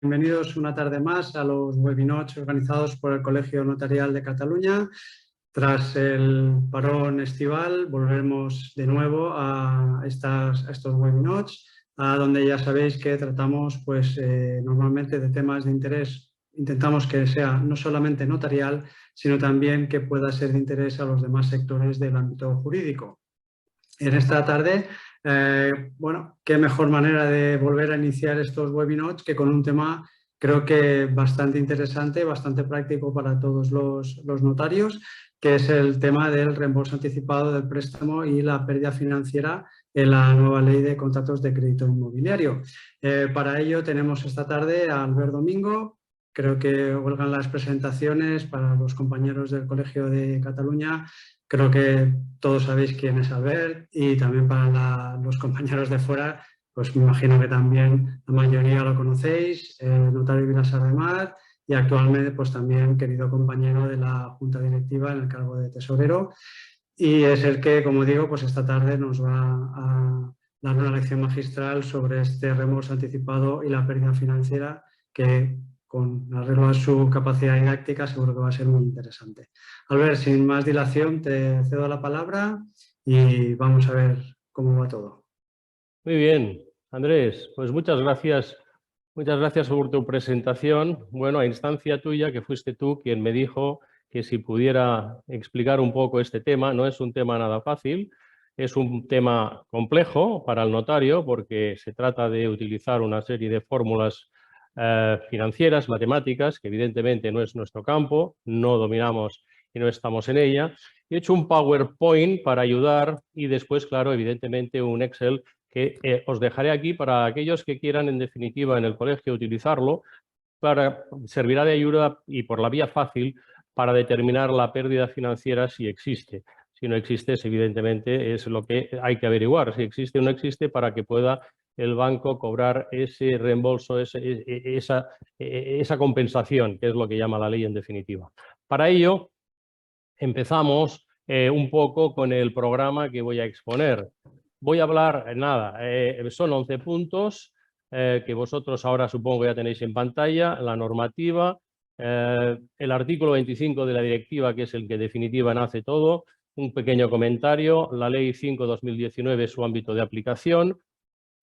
Bienvenidos una tarde más a los webinars organizados por el Colegio Notarial de Cataluña. Tras el parón estival, volvemos de nuevo a estos webinars, donde ya sabéis que tratamos normalmente de temas de interés. Intentamos que sea no solamente notarial, sino también que pueda ser de interés a los demás sectores del ámbito jurídico. En esta tarde, qué mejor manera de volver a iniciar estos webinars que con un tema creo que bastante interesante, bastante práctico para todos los notarios, que es el tema del reembolso anticipado del préstamo y la pérdida financiera en la nueva ley de contratos de crédito inmobiliario. Para ello tenemos esta tarde a Albert Domingo. Creo que huelgan las presentaciones para los compañeros del Colegio de Cataluña. Creo que todos sabéis quién es Albert y también para los compañeros de fuera, pues me imagino que también la mayoría lo conocéis, notario Vilassar de Mar y actualmente pues también querido compañero de la Junta Directiva en el cargo de tesorero, y es el que, como digo, pues esta tarde nos va a dar una lección magistral sobre este reembolso anticipado y la pérdida financiera, que con arreglo a su capacidad didáctica seguro que va a ser muy interesante. Albert, sin más dilación, te cedo la palabra y vamos a ver cómo va todo. Muy bien, Andrés, pues muchas gracias por tu presentación. Bueno, a instancia tuya, que fuiste tú quien me dijo que si pudiera explicar un poco este tema. No es un tema nada fácil, es un tema complejo para el notario porque se trata de utilizar una serie de fórmulas financieras, matemáticas, que evidentemente no es nuestro campo, no dominamos y no estamos en ella. He hecho un PowerPoint para ayudar y después, claro, evidentemente un Excel que os dejaré aquí para aquellos que quieran, en definitiva, en el colegio utilizarlo, servirá de ayuda y por la vía fácil para determinar la pérdida financiera si existe. Si no existe, evidentemente es lo que hay que averiguar, si existe o no existe, para que pueda el banco cobrar ese reembolso, esa compensación, que es lo que llama la ley en definitiva. Para ello, empezamos un poco con el programa que voy a exponer. Voy a hablar, son 11 puntos que vosotros ahora supongo que ya tenéis en pantalla: la normativa, el artículo 25 de la directiva, que es el que en definitiva nace todo, un pequeño comentario, la ley 5/2019, su ámbito de aplicación,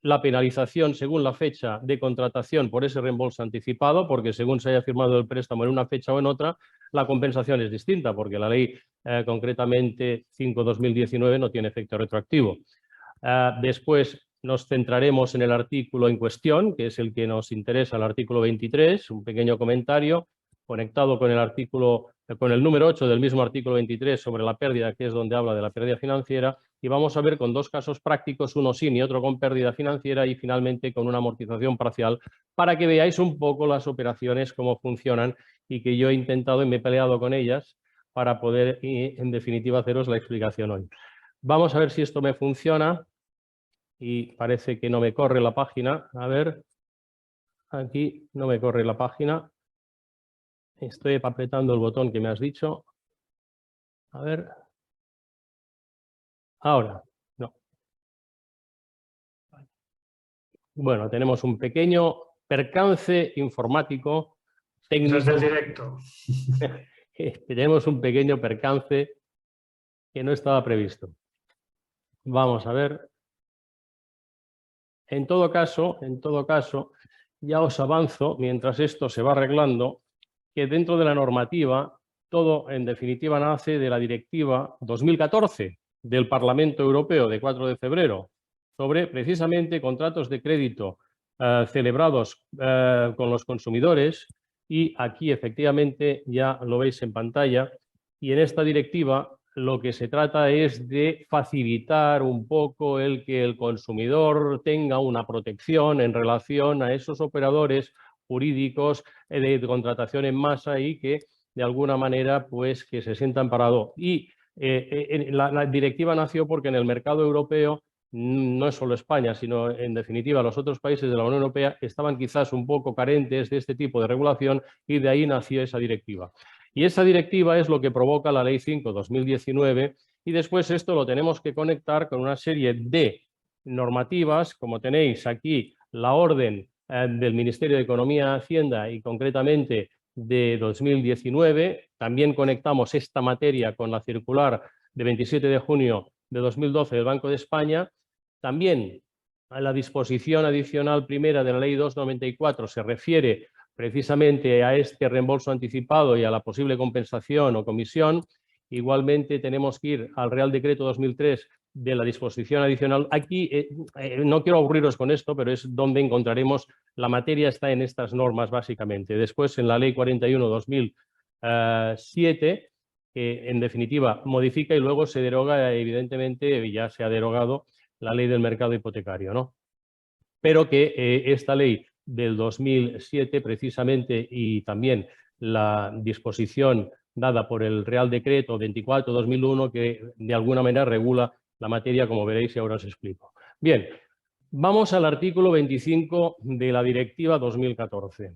la penalización según la fecha de contratación por ese reembolso anticipado, porque según se haya firmado el préstamo en una fecha o en otra, la compensación es distinta, porque la ley concretamente 5/2019 no tiene efecto retroactivo. Después nos centraremos en el artículo en cuestión, que es el que nos interesa, el artículo 23, un pequeño comentario conectado con el número 8 del mismo artículo 23 sobre la pérdida, que es donde habla de la pérdida financiera, y vamos a ver con dos casos prácticos, uno sin y otro con pérdida financiera, y finalmente con una amortización parcial, para que veáis un poco las operaciones, cómo funcionan, y que yo he intentado y me he peleado con ellas para poder, en definitiva, haceros la explicación hoy. Vamos a ver si esto me funciona. Y parece que no me corre la página. A ver, aquí no me corre la página. Estoy apretando el botón que me has dicho. A ver. Ahora, no. Bueno, tenemos un pequeño percance informático técnico. Eso es del directo. Tenemos un pequeño percance que no estaba previsto. Vamos a ver. En todo caso, ya os avanzo, mientras esto se va arreglando, que dentro de la normativa, todo en definitiva nace de la Directiva 2014 del Parlamento Europeo de 4 de febrero sobre precisamente contratos de crédito celebrados con los consumidores, y aquí efectivamente ya lo veis en pantalla, y en esta directiva lo que se trata es de facilitar un poco el que el consumidor tenga una protección en relación a esos operadores jurídicos de contratación en masa y que de alguna manera pues que se sientan parados. Y la directiva nació porque en el mercado europeo, no es solo España, sino en definitiva los otros países de la Unión Europea estaban quizás un poco carentes de este tipo de regulación, y de ahí nació esa directiva. Y esa directiva es lo que provoca la Ley 5/2019, y después esto lo tenemos que conectar con una serie de normativas, como tenéis aquí la orden del Ministerio de Economía y Hacienda y concretamente de 2019. También conectamos esta materia con la circular de 27 de junio de 2012 del Banco de España. También a la disposición adicional primera de la Ley 294 se refiere precisamente a este reembolso anticipado y a la posible compensación o comisión. Igualmente tenemos que ir al Real Decreto 2003 de la disposición adicional. Aquí no quiero aburriros con esto, pero es donde encontraremos la materia, está en estas normas básicamente. Después en la Ley 41/2007, que en definitiva modifica y luego se deroga, evidentemente ya se ha derogado la Ley del Mercado Hipotecario, ¿no? Pero que esta ley del 2007 precisamente y también la disposición dada por el Real Decreto 24/2001 que de alguna manera regula la materia, como veréis y ahora os explico. Bien, vamos al artículo 25 de la Directiva 2014.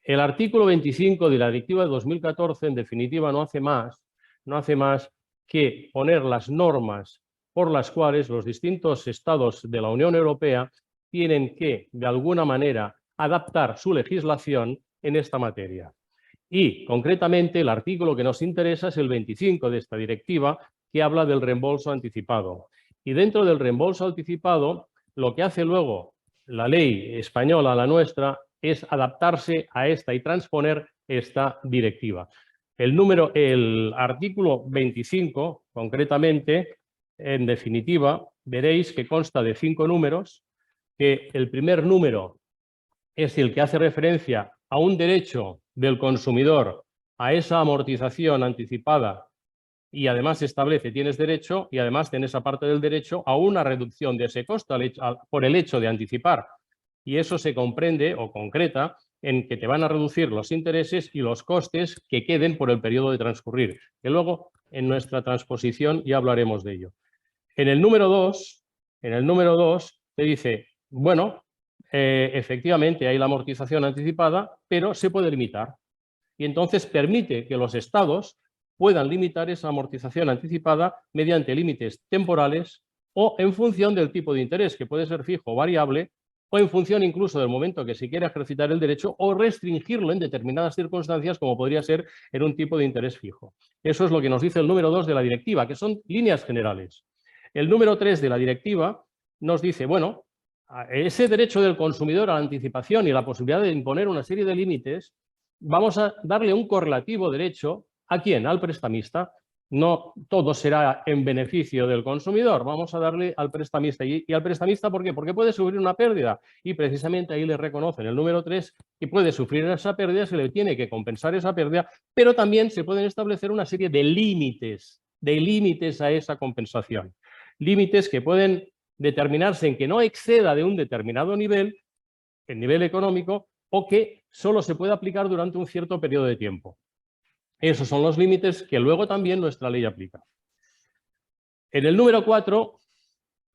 El artículo 25 de la Directiva de 2014 en definitiva no hace más que poner las normas por las cuales los distintos estados de la Unión Europea tienen que, de alguna manera, adaptar su legislación en esta materia. Y, concretamente, el artículo que nos interesa es el 25 de esta directiva, que habla del reembolso anticipado. Y dentro del reembolso anticipado, lo que hace luego la ley española, la nuestra, es adaptarse a esta y transponer esta directiva. El artículo 25, concretamente, en definitiva, veréis que consta de 5 números, que el primer número es el que hace referencia a un derecho del consumidor a esa amortización anticipada y además establece, tienes derecho y además tienes aparte del derecho a una reducción de ese costo por el hecho de anticipar. Y eso se comprende o concreta en que te van a reducir los intereses y los costes que queden por el periodo de transcurrir, que luego en nuestra transposición ya hablaremos de ello. En el número 2 te dice, bueno, efectivamente hay la amortización anticipada, pero se puede limitar. Y entonces permite que los estados puedan limitar esa amortización anticipada mediante límites temporales o en función del tipo de interés, que puede ser fijo o variable, o en función incluso del momento que se quiera ejercitar el derecho o restringirlo en determinadas circunstancias, como podría ser en un tipo de interés fijo. Eso es lo que nos dice el número 2 de la directiva, que son líneas generales. El número 3 de la directiva nos dice, bueno, ese derecho del consumidor a la anticipación y la posibilidad de imponer una serie de límites, vamos a darle un correlativo derecho ¿a quién? Al prestamista. No todo será en beneficio del consumidor, vamos a darle al prestamista. ¿Y al prestamista por qué? Porque puede sufrir una pérdida y precisamente ahí le reconocen el número 3 que puede sufrir esa pérdida, se le tiene que compensar esa pérdida, pero también se pueden establecer una serie de límites a esa compensación. Límites que pueden determinarse en que no exceda de un determinado nivel, el nivel económico, o que solo se puede aplicar durante un cierto periodo de tiempo. Esos son los límites que luego también nuestra ley aplica. En el número 4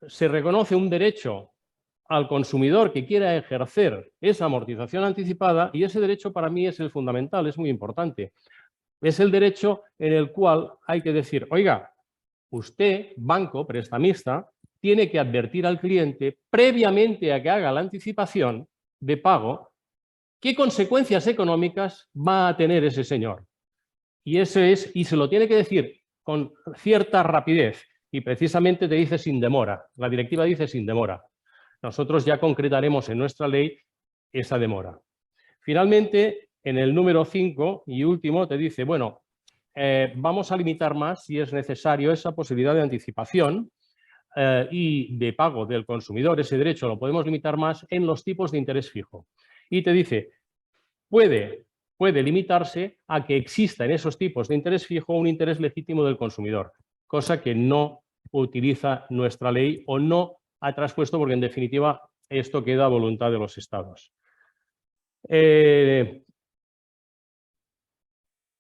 se reconoce un derecho al consumidor que quiera ejercer esa amortización anticipada y ese derecho para mí es el fundamental, es muy importante. Es el derecho en el cual hay que decir, oiga, usted, banco, prestamista, tiene que advertir al cliente previamente a que haga la anticipación de pago qué consecuencias económicas va a tener ese señor. Y se lo tiene que decir con cierta rapidez y precisamente te dice sin demora. La directiva dice sin demora. Nosotros ya concretaremos en nuestra ley esa demora. Finalmente, en el número 5 y último te dice, bueno, vamos a limitar más si es necesario esa posibilidad de anticipación y de pago del consumidor. Ese derecho lo podemos limitar más en los tipos de interés fijo. Y te dice, puede limitarse a que exista en esos tipos de interés fijo un interés legítimo del consumidor, cosa que no utiliza nuestra ley o no ha traspuesto porque en definitiva esto queda a voluntad de los estados.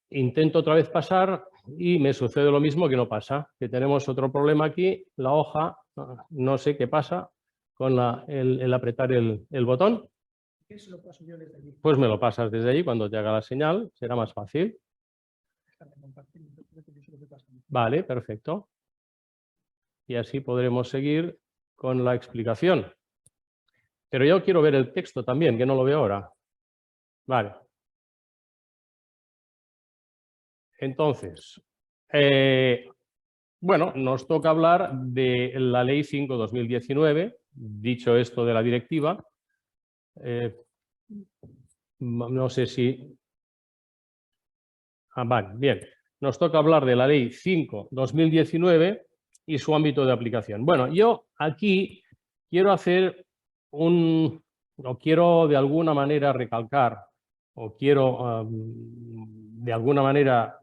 Intento otra vez pasar y me sucede lo mismo que no pasa, que tenemos otro problema aquí, la hoja, no sé qué pasa con el apretar el botón. Eso lo paso yo desde allí. Pues me lo pasas desde allí cuando te haga la señal, será más fácil. Vale, perfecto. Y así podremos seguir con la explicación. Pero yo quiero ver el texto también, que no lo veo ahora. Vale. Entonces, bueno, nos toca hablar de la Ley 5/2019, dicho esto de la directiva. No sé si... vale, bien. Nos toca hablar de la Ley 5/2019 y su ámbito de aplicación. Bueno, yo aquí quiero hacer o quiero de alguna manera recalcar, o quiero de alguna manera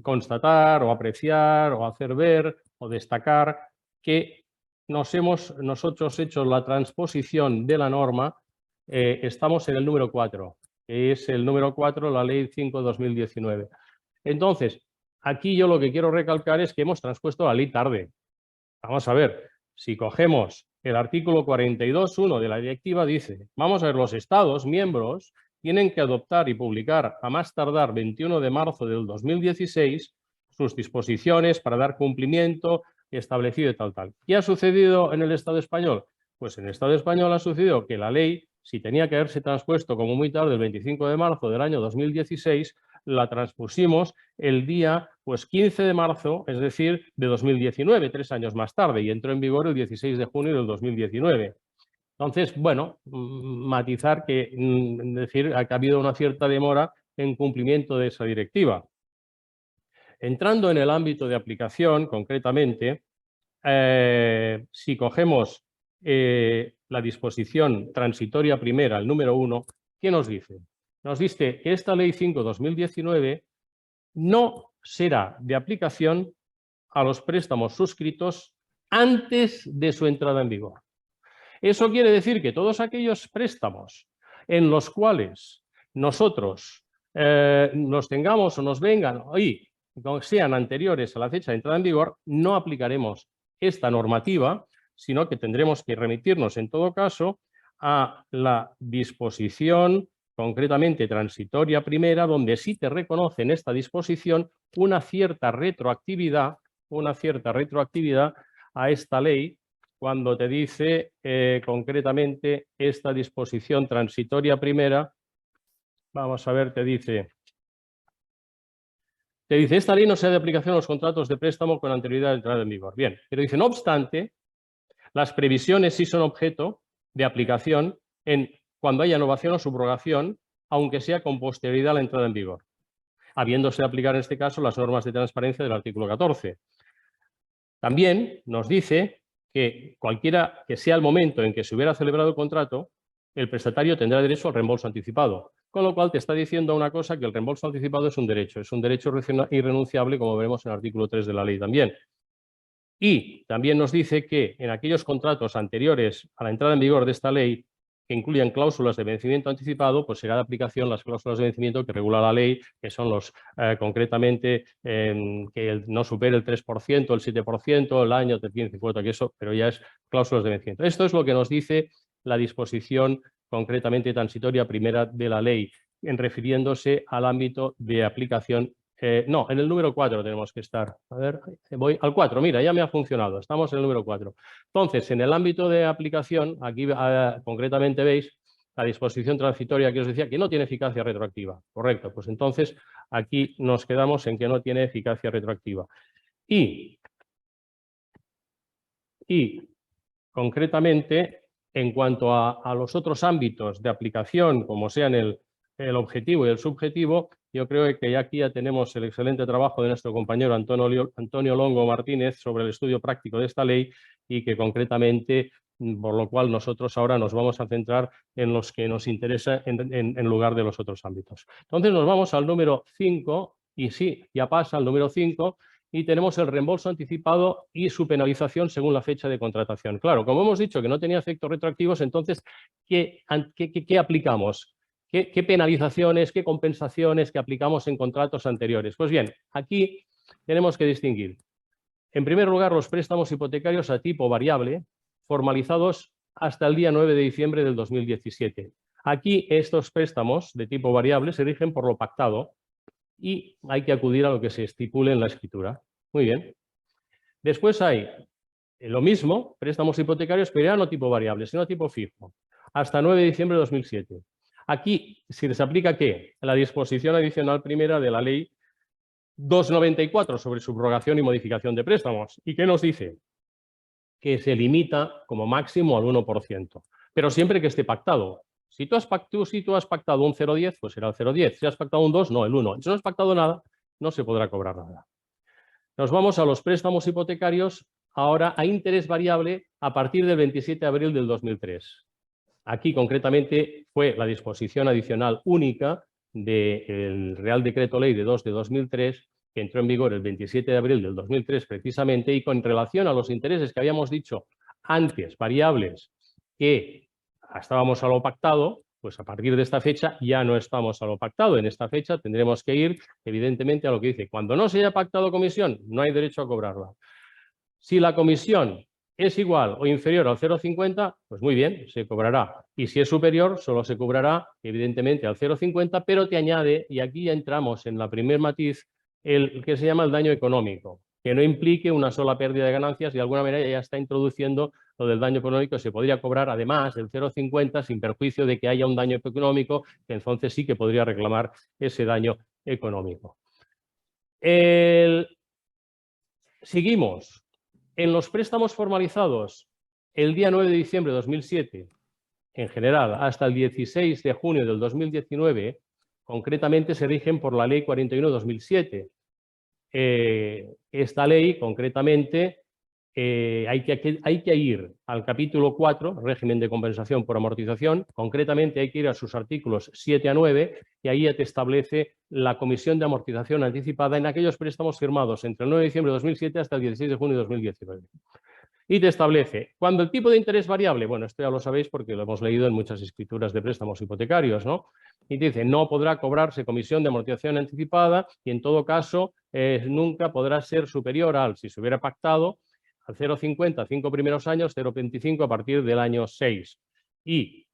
constatar o apreciar o hacer ver o destacar que nosotros hecho la transposición de la norma, estamos en el número 4, que es el número 4, la Ley 5/2019. Entonces, aquí yo lo que quiero recalcar es que hemos transpuesto la ley tarde. Vamos a ver, si cogemos el artículo 42.1 de la directiva, dice, vamos a ver, los Estados miembros tienen que adoptar y publicar a más tardar 21 de marzo del 2016 sus disposiciones para dar cumplimiento establecido y tal. ¿Qué ha sucedido en el Estado español? Pues en el Estado español ha sucedido que la ley, si tenía que haberse transpuesto como muy tarde, el 25 de marzo del año 2016, la transpusimos el día 15 de marzo, es decir, de 2019, 3 años más tarde, y entró en vigor el 16 de junio del 2019. Entonces, bueno, matizar que, decir, ha habido una cierta demora en cumplimiento de esa directiva. Entrando en el ámbito de aplicación, concretamente, si cogemos la disposición transitoria primera, el número 1, ¿qué nos dice? Nos dice que esta Ley 5/2019 no será de aplicación a los préstamos suscritos antes de su entrada en vigor. Eso quiere decir que todos aquellos préstamos en los cuales nosotros nos tengamos o nos vengan y sean anteriores a la fecha de entrada en vigor, no aplicaremos esta normativa, sino que tendremos que remitirnos en todo caso a la disposición concretamente transitoria primera, donde sí te reconoce en esta disposición una cierta retroactividad a esta ley, cuando te dice concretamente esta disposición transitoria primera. Vamos a ver, te dice, esta ley no sea de aplicación a los contratos de préstamo con anterioridad de entrada en vigor. Bien, pero dice, no obstante, las previsiones sí son objeto de aplicación cuando haya innovación o subrogación, aunque sea con posterioridad a la entrada en vigor, habiéndose de aplicar en este caso las normas de transparencia del artículo 14. También nos dice que cualquiera que sea el momento en que se hubiera celebrado el contrato, el prestatario tendrá derecho al reembolso anticipado. Con lo cual te está diciendo una cosa, que el reembolso anticipado es un derecho irrenunciable, como veremos en el artículo 3 de la ley también. Y también nos dice que en aquellos contratos anteriores a la entrada en vigor de esta ley, que incluyan cláusulas de vencimiento anticipado, pues será de aplicación las cláusulas de vencimiento que regula la ley, que son los concretamente que no supere el 3%, el 7%, el año de 15, que eso, pero ya es cláusulas de vencimiento. Esto es lo que nos dice la disposición concretamente transitoria primera de la ley, refiriéndose al ámbito de aplicación. No, en el número 4 tenemos que estar. A ver, voy al 4, mira, ya me ha funcionado, estamos en el número 4. Entonces, en el ámbito de aplicación, aquí concretamente veis la disposición transitoria que os decía que no tiene eficacia retroactiva. Correcto, pues entonces aquí nos quedamos en que no tiene eficacia retroactiva. Y concretamente, en cuanto a los otros ámbitos de aplicación, como sean el objetivo y el subjetivo, yo creo que aquí ya tenemos el excelente trabajo de nuestro compañero Antonio Longo Martínez sobre el estudio práctico de esta ley, y que concretamente, por lo cual nosotros ahora nos vamos a centrar en los que nos interesa en lugar de los otros ámbitos. Entonces nos vamos al número 5, y sí, ya pasa al número 5, y tenemos el reembolso anticipado y su penalización según la fecha de contratación. Claro, como hemos dicho que no tenía efectos retroactivos, entonces, ¿qué aplicamos? ¿Qué penalizaciones, qué compensaciones que aplicamos en contratos anteriores? Pues bien, aquí tenemos que distinguir. En primer lugar, los préstamos hipotecarios a tipo variable, formalizados hasta el día 9 de diciembre del 2017. Aquí estos préstamos de tipo variable se rigen por lo pactado y hay que acudir a lo que se estipule en la escritura. Muy bien. Después hay lo mismo, préstamos hipotecarios, pero ya no tipo variable, sino tipo fijo. hasta 9 de diciembre de 2007. Aquí se les aplica ¿qué? La disposición adicional primera de la ley 294 sobre subrogación y modificación de préstamos. ¿Y qué nos dice? Que se limita como máximo al 1%, pero siempre que esté pactado. Si tú has pactado un 0,10, pues será el 0,10. Si has pactado un 2, no, el 1. Si no has pactado nada, no se podrá cobrar nada. Nos vamos a los préstamos hipotecarios ahora a interés variable a partir del 27 de abril del 2003. Aquí concretamente fue la disposición adicional única del Real Decreto Ley de 2 de 2003, que entró en vigor el 27 de abril del 2003 precisamente, y con relación a los intereses que habíamos dicho antes, variables, que estábamos a lo pactado, pues a partir de esta fecha ya no estamos a lo pactado. En esta fecha tendremos que ir, evidentemente, a lo que dice. Cuando no se haya pactado comisión, no hay derecho a cobrarla. Si la comisión es igual o inferior al 0,50, pues muy bien, se cobrará. Y si es superior, solo se cobrará, evidentemente, al 0,50, pero te añade, y aquí ya entramos en la primer matiz, el que se llama el daño económico, que no implique una sola pérdida de ganancias y de alguna manera ya está introduciendo lo del daño económico. Se podría cobrar además del 0,50 sin perjuicio de que haya un daño económico, que entonces sí que podría reclamar ese daño económico. Seguimos. En los préstamos formalizados el día 9 de diciembre de 2007, en general, hasta el 16 de junio del 2019, concretamente se rigen por la Ley 41/2007. Esta ley, concretamente, hay que ir al capítulo 4, régimen de compensación por amortización. Concretamente hay que ir a sus artículos 7 a 9 y ahí ya te establece la comisión de amortización anticipada en aquellos préstamos firmados entre el 9 de diciembre de 2007 hasta el 16 de junio de 2019. Y te establece, cuando el tipo de interés variable, bueno, esto ya lo sabéis porque lo hemos leído en muchas escrituras de préstamos hipotecarios, ¿no? Y dice, no podrá cobrarse comisión de amortización anticipada y en todo caso nunca podrá ser superior al, si se hubiera pactado, al 0,50, 5 primeros años, 0,25 a partir del año 6. Y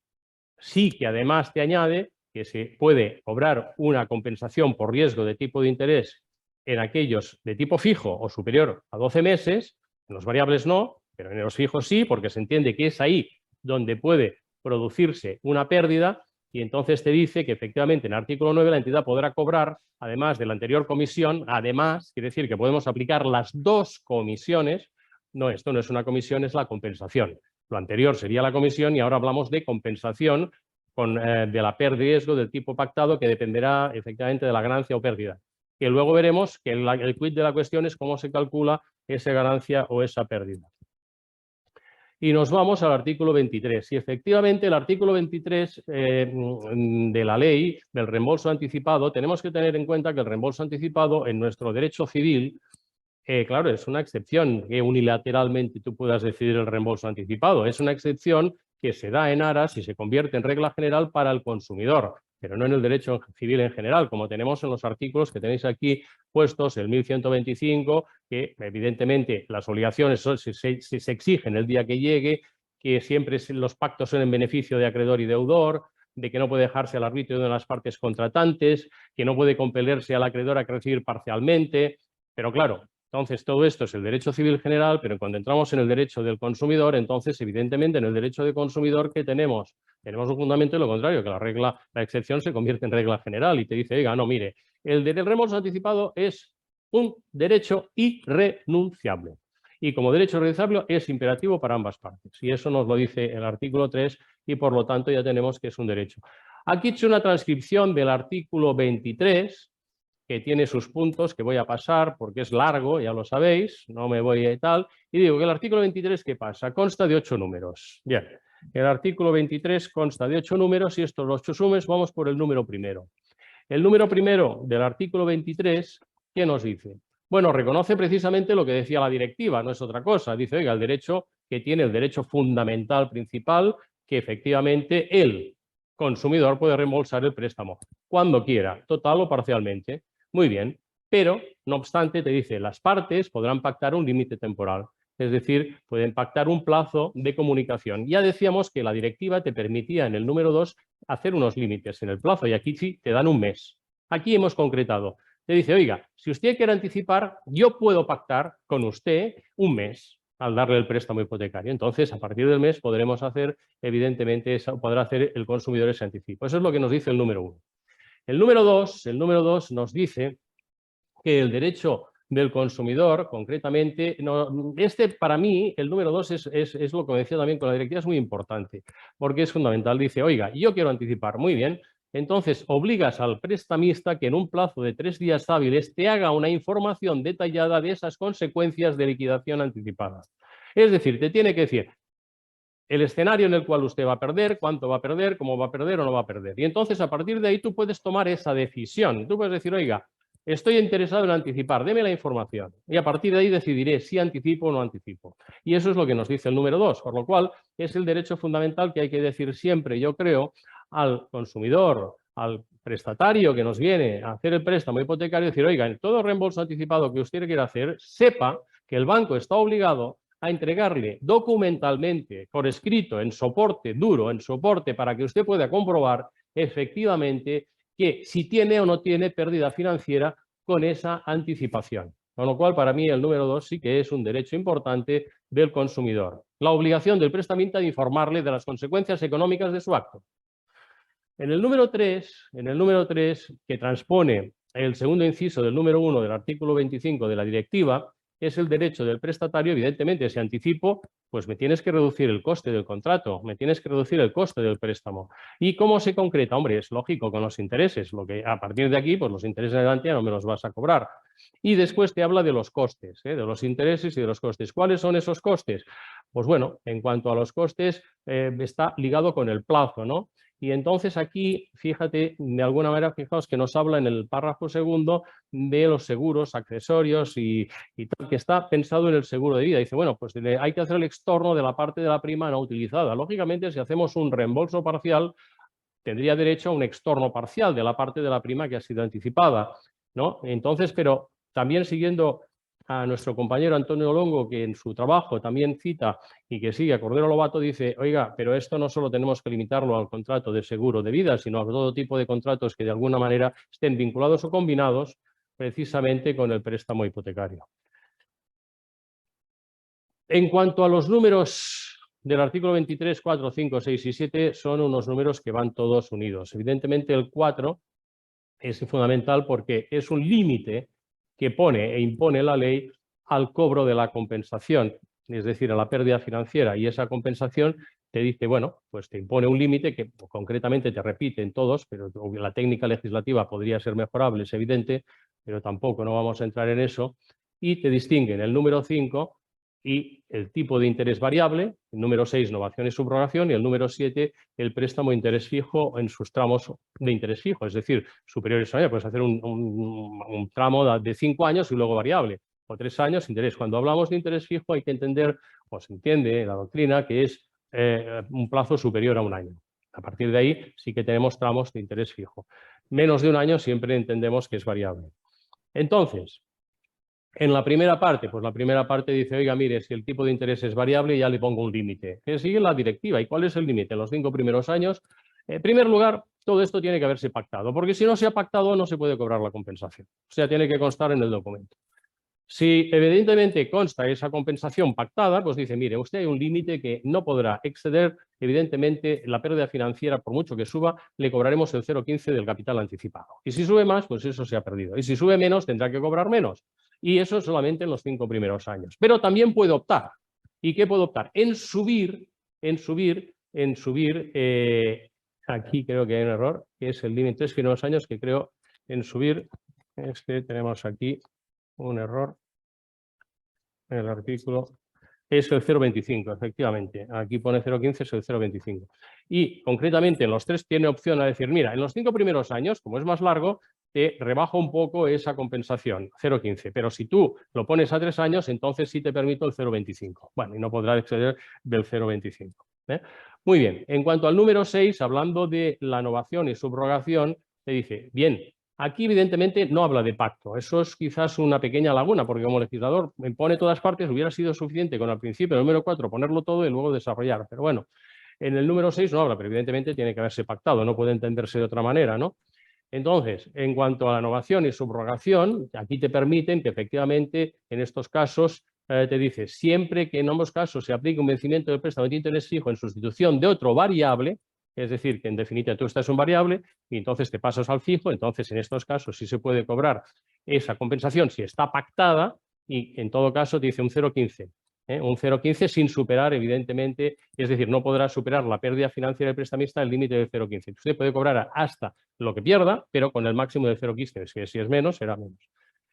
sí que además te añade que se puede cobrar una compensación por riesgo de tipo de interés en aquellos de tipo fijo o superior a 12 meses, en los variables no, pero en los fijos sí, porque se entiende que es ahí donde puede producirse una pérdida, y entonces te dice que efectivamente en el artículo 9 la entidad podrá cobrar, además de la anterior comisión, además, quiere decir que podemos aplicar las dos comisiones. No, esto no es una comisión, es la compensación. Lo anterior sería la comisión y ahora hablamos de compensación de la pérdida de riesgo del tipo pactado, que dependerá efectivamente de la ganancia o pérdida. Que luego veremos que el quid de la cuestión es cómo se calcula esa ganancia o esa pérdida. Y nos vamos al artículo 23. Y efectivamente el artículo 23 de la ley del reembolso anticipado, tenemos que tener en cuenta que el reembolso anticipado en nuestro derecho civil, claro, es una excepción que unilateralmente tú puedas decidir el reembolso anticipado. Es una excepción que se da en aras y se convierte en regla general para el consumidor, pero no en el derecho civil en general, como tenemos en los artículos que tenéis aquí puestos, el 1125, que evidentemente las obligaciones se exigen el día que llegue, que siempre los pactos son en beneficio de acreedor y deudor, de que no puede dejarse al arbitrio de las partes contratantes, que no puede compelerse al acreedor a recibir parcialmente, pero claro, entonces todo esto es el derecho civil general, pero cuando entramos en el derecho del consumidor, entonces evidentemente en el derecho del consumidor, ¿qué tenemos? Tenemos un fundamento de lo contrario, que la excepción se convierte en regla general y te dice, oiga, no, mire, el reembolso anticipado es un derecho irrenunciable. Y como derecho irrenunciable es imperativo para ambas partes. Y eso nos lo dice el artículo 3 y por lo tanto ya tenemos que es un derecho. Aquí he hecho una transcripción del artículo 23, que tiene sus puntos que voy a pasar porque es largo, ya lo sabéis, no me voy a tal. Y digo que el artículo 23, ¿qué pasa? Consta de 8 números. Bien, el artículo 23 consta de 8 números y estos los 8 sumes, vamos por el número primero. El número primero del artículo 23, ¿qué nos dice? Bueno, reconoce precisamente lo que decía la directiva, no es otra cosa. Dice, oiga, el derecho que tiene el derecho fundamental principal, que efectivamente el consumidor puede reembolsar el préstamo cuando quiera, total o parcialmente. Muy bien, pero no obstante te dice, las partes podrán pactar un límite temporal. Es decir, pueden pactar un plazo de comunicación. Ya decíamos que la directiva te permitía en el número 2 hacer unos límites en el plazo y aquí sí te dan un mes. Aquí hemos concretado. Te dice, oiga, si usted quiere anticipar, yo puedo pactar con usted un mes. al darle el préstamo hipotecario. Entonces, a partir del mes podremos hacer, evidentemente, podrá hacer el consumidor ese anticipo. Eso es lo que nos dice el número 1. El número 2 nos dice que el derecho del consumidor, concretamente, para mí, el número 2 es lo que decía también con la directiva, es muy importante, porque es fundamental. Dice, oiga, yo quiero anticipar, muy bien, entonces obligas al prestamista que en un plazo de 3 días hábiles te haga una información detallada de esas consecuencias de liquidación anticipada. Es decir, te tiene que decir el escenario en el cual usted va a perder, cuánto va a perder, cómo va a perder o no va a perder. Y entonces, a partir de ahí, tú puedes tomar esa decisión. Tú puedes decir, oiga, estoy interesado en anticipar, deme la información. Y a partir de ahí decidiré si anticipo o no anticipo. Y eso es lo que nos dice el número 2, por lo cual es el derecho fundamental que hay que decir siempre, yo creo, al consumidor, al prestatario que nos viene a hacer el préstamo hipotecario, decir, oiga, en todo reembolso anticipado que usted quiera hacer, sepa que el banco está obligado a entregarle documentalmente, por escrito, en soporte duro, en soporte para que usted pueda comprobar efectivamente que si tiene o no tiene pérdida financiera con esa anticipación. Con lo cual, para mí, el número 2 sí que es un derecho importante del consumidor. La obligación del prestamista de informarle de las consecuencias económicas de su acto. En el número 3, que transpone el segundo inciso del número 1 del artículo 25 de la directiva, es el derecho del prestatario, evidentemente, si anticipo, pues me tienes que reducir el coste del contrato, me tienes que reducir el coste del préstamo. ¿Y cómo se concreta? Hombre, es lógico, con los intereses, lo que a partir de aquí, pues los intereses adelante ya no me los vas a cobrar. Y después te habla de los costes, de los intereses y de los costes. ¿Cuáles son esos costes? Pues bueno, en cuanto a los costes, está ligado con el plazo, ¿no? Y entonces aquí, fíjate, de alguna manera, fijaos que nos habla en el párrafo segundo de los seguros, accesorios y tal, que está pensado en el seguro de vida. Dice, bueno, pues hay que hacer el extorno de la parte de la prima no utilizada. Lógicamente, si hacemos un reembolso parcial, tendría derecho a un extorno parcial de la parte de la prima que ha sido anticipada, ¿no? Entonces, pero también siguiendo a nuestro compañero Antonio Longo, que en su trabajo también cita y que sigue a Cordero Lobato, dice, oiga, pero esto no solo tenemos que limitarlo al contrato de seguro de vida, sino a todo tipo de contratos que de alguna manera estén vinculados o combinados precisamente con el préstamo hipotecario. En cuanto a los números del artículo 23, 4, 5, 6 y 7, son unos números que van todos unidos. Evidentemente el 4 es fundamental porque es un límite que pone e impone la ley al cobro de la compensación, es decir, a la pérdida financiera, y esa compensación te dice, bueno, pues te impone un límite que concretamente te repite en todos, pero la técnica legislativa podría ser mejorable, es evidente, pero tampoco no vamos a entrar en eso, y te distinguen el número 5 y el tipo de interés variable, el número 6, novación y subrogación, y el número 7, el préstamo de interés fijo en sus tramos de interés fijo, es decir, superiores a año, puedes hacer un tramo de 5 años y luego variable, o 3 años, interés. Cuando hablamos de interés fijo hay que entender, o se entiende en la doctrina, que es un plazo superior a un año. A partir de ahí sí que tenemos tramos de interés fijo. Menos de un año siempre entendemos que es variable. Entonces, en la primera parte, pues la primera parte dice, oiga, mire, si el tipo de interés es variable, ya le pongo un límite. Que sigue la directiva. ¿Y cuál es el límite? En los 5 primeros años, en primer lugar, todo esto tiene que haberse pactado, porque si no se ha pactado no se puede cobrar la compensación. O sea, tiene que constar en el documento. Si evidentemente consta esa compensación pactada, pues dice, mire, usted hay un límite que no podrá exceder, evidentemente la pérdida financiera, por mucho que suba, le cobraremos el 0,15 del capital anticipado. Y si sube más, pues eso se ha perdido. Y si sube menos, tendrá que cobrar menos. Y eso solamente en los 5 primeros años. Pero también puede optar. ¿Y qué puede optar? En subir, aquí creo que hay un error, que es el límite 3 primeros años, que creo en subir, es que tenemos aquí un error en el artículo, es el 0,25, efectivamente. Aquí pone 0,15, es el 0,25. Y concretamente en los 3 tiene opción a decir, mira, en los 5 primeros años, como es más largo, te rebajo un poco esa compensación, 0,15. Pero si tú lo pones a 3 años, entonces sí te permito el 0,25. Bueno, y no podrá exceder del 0,25. Muy bien, en cuanto al número 6, hablando de la novación y subrogación, te dice, bien, aquí evidentemente no habla de pacto, eso es quizás una pequeña laguna, porque como legislador me pone todas partes, hubiera sido suficiente con al principio el número 4 ponerlo todo y luego desarrollar, pero bueno, en el número 6 no habla, pero evidentemente tiene que haberse pactado, no puede entenderse de otra manera, ¿no? Entonces, en cuanto a la novación y subrogación, aquí te permiten que efectivamente en estos casos te dice, siempre que en ambos casos se aplique un vencimiento del préstamo de interés fijo en sustitución de otro variable, es decir, que en definitiva tú estás en un variable y entonces te pasas al fijo, entonces en estos casos sí se puede cobrar esa compensación si está pactada y en todo caso te dice un 0,15. Un 0,15 sin superar, evidentemente, es decir, no podrá superar la pérdida financiera del prestamista el límite de 0,15. Usted puede cobrar hasta lo que pierda, pero con el máximo de 0,15. Si es menos, será menos.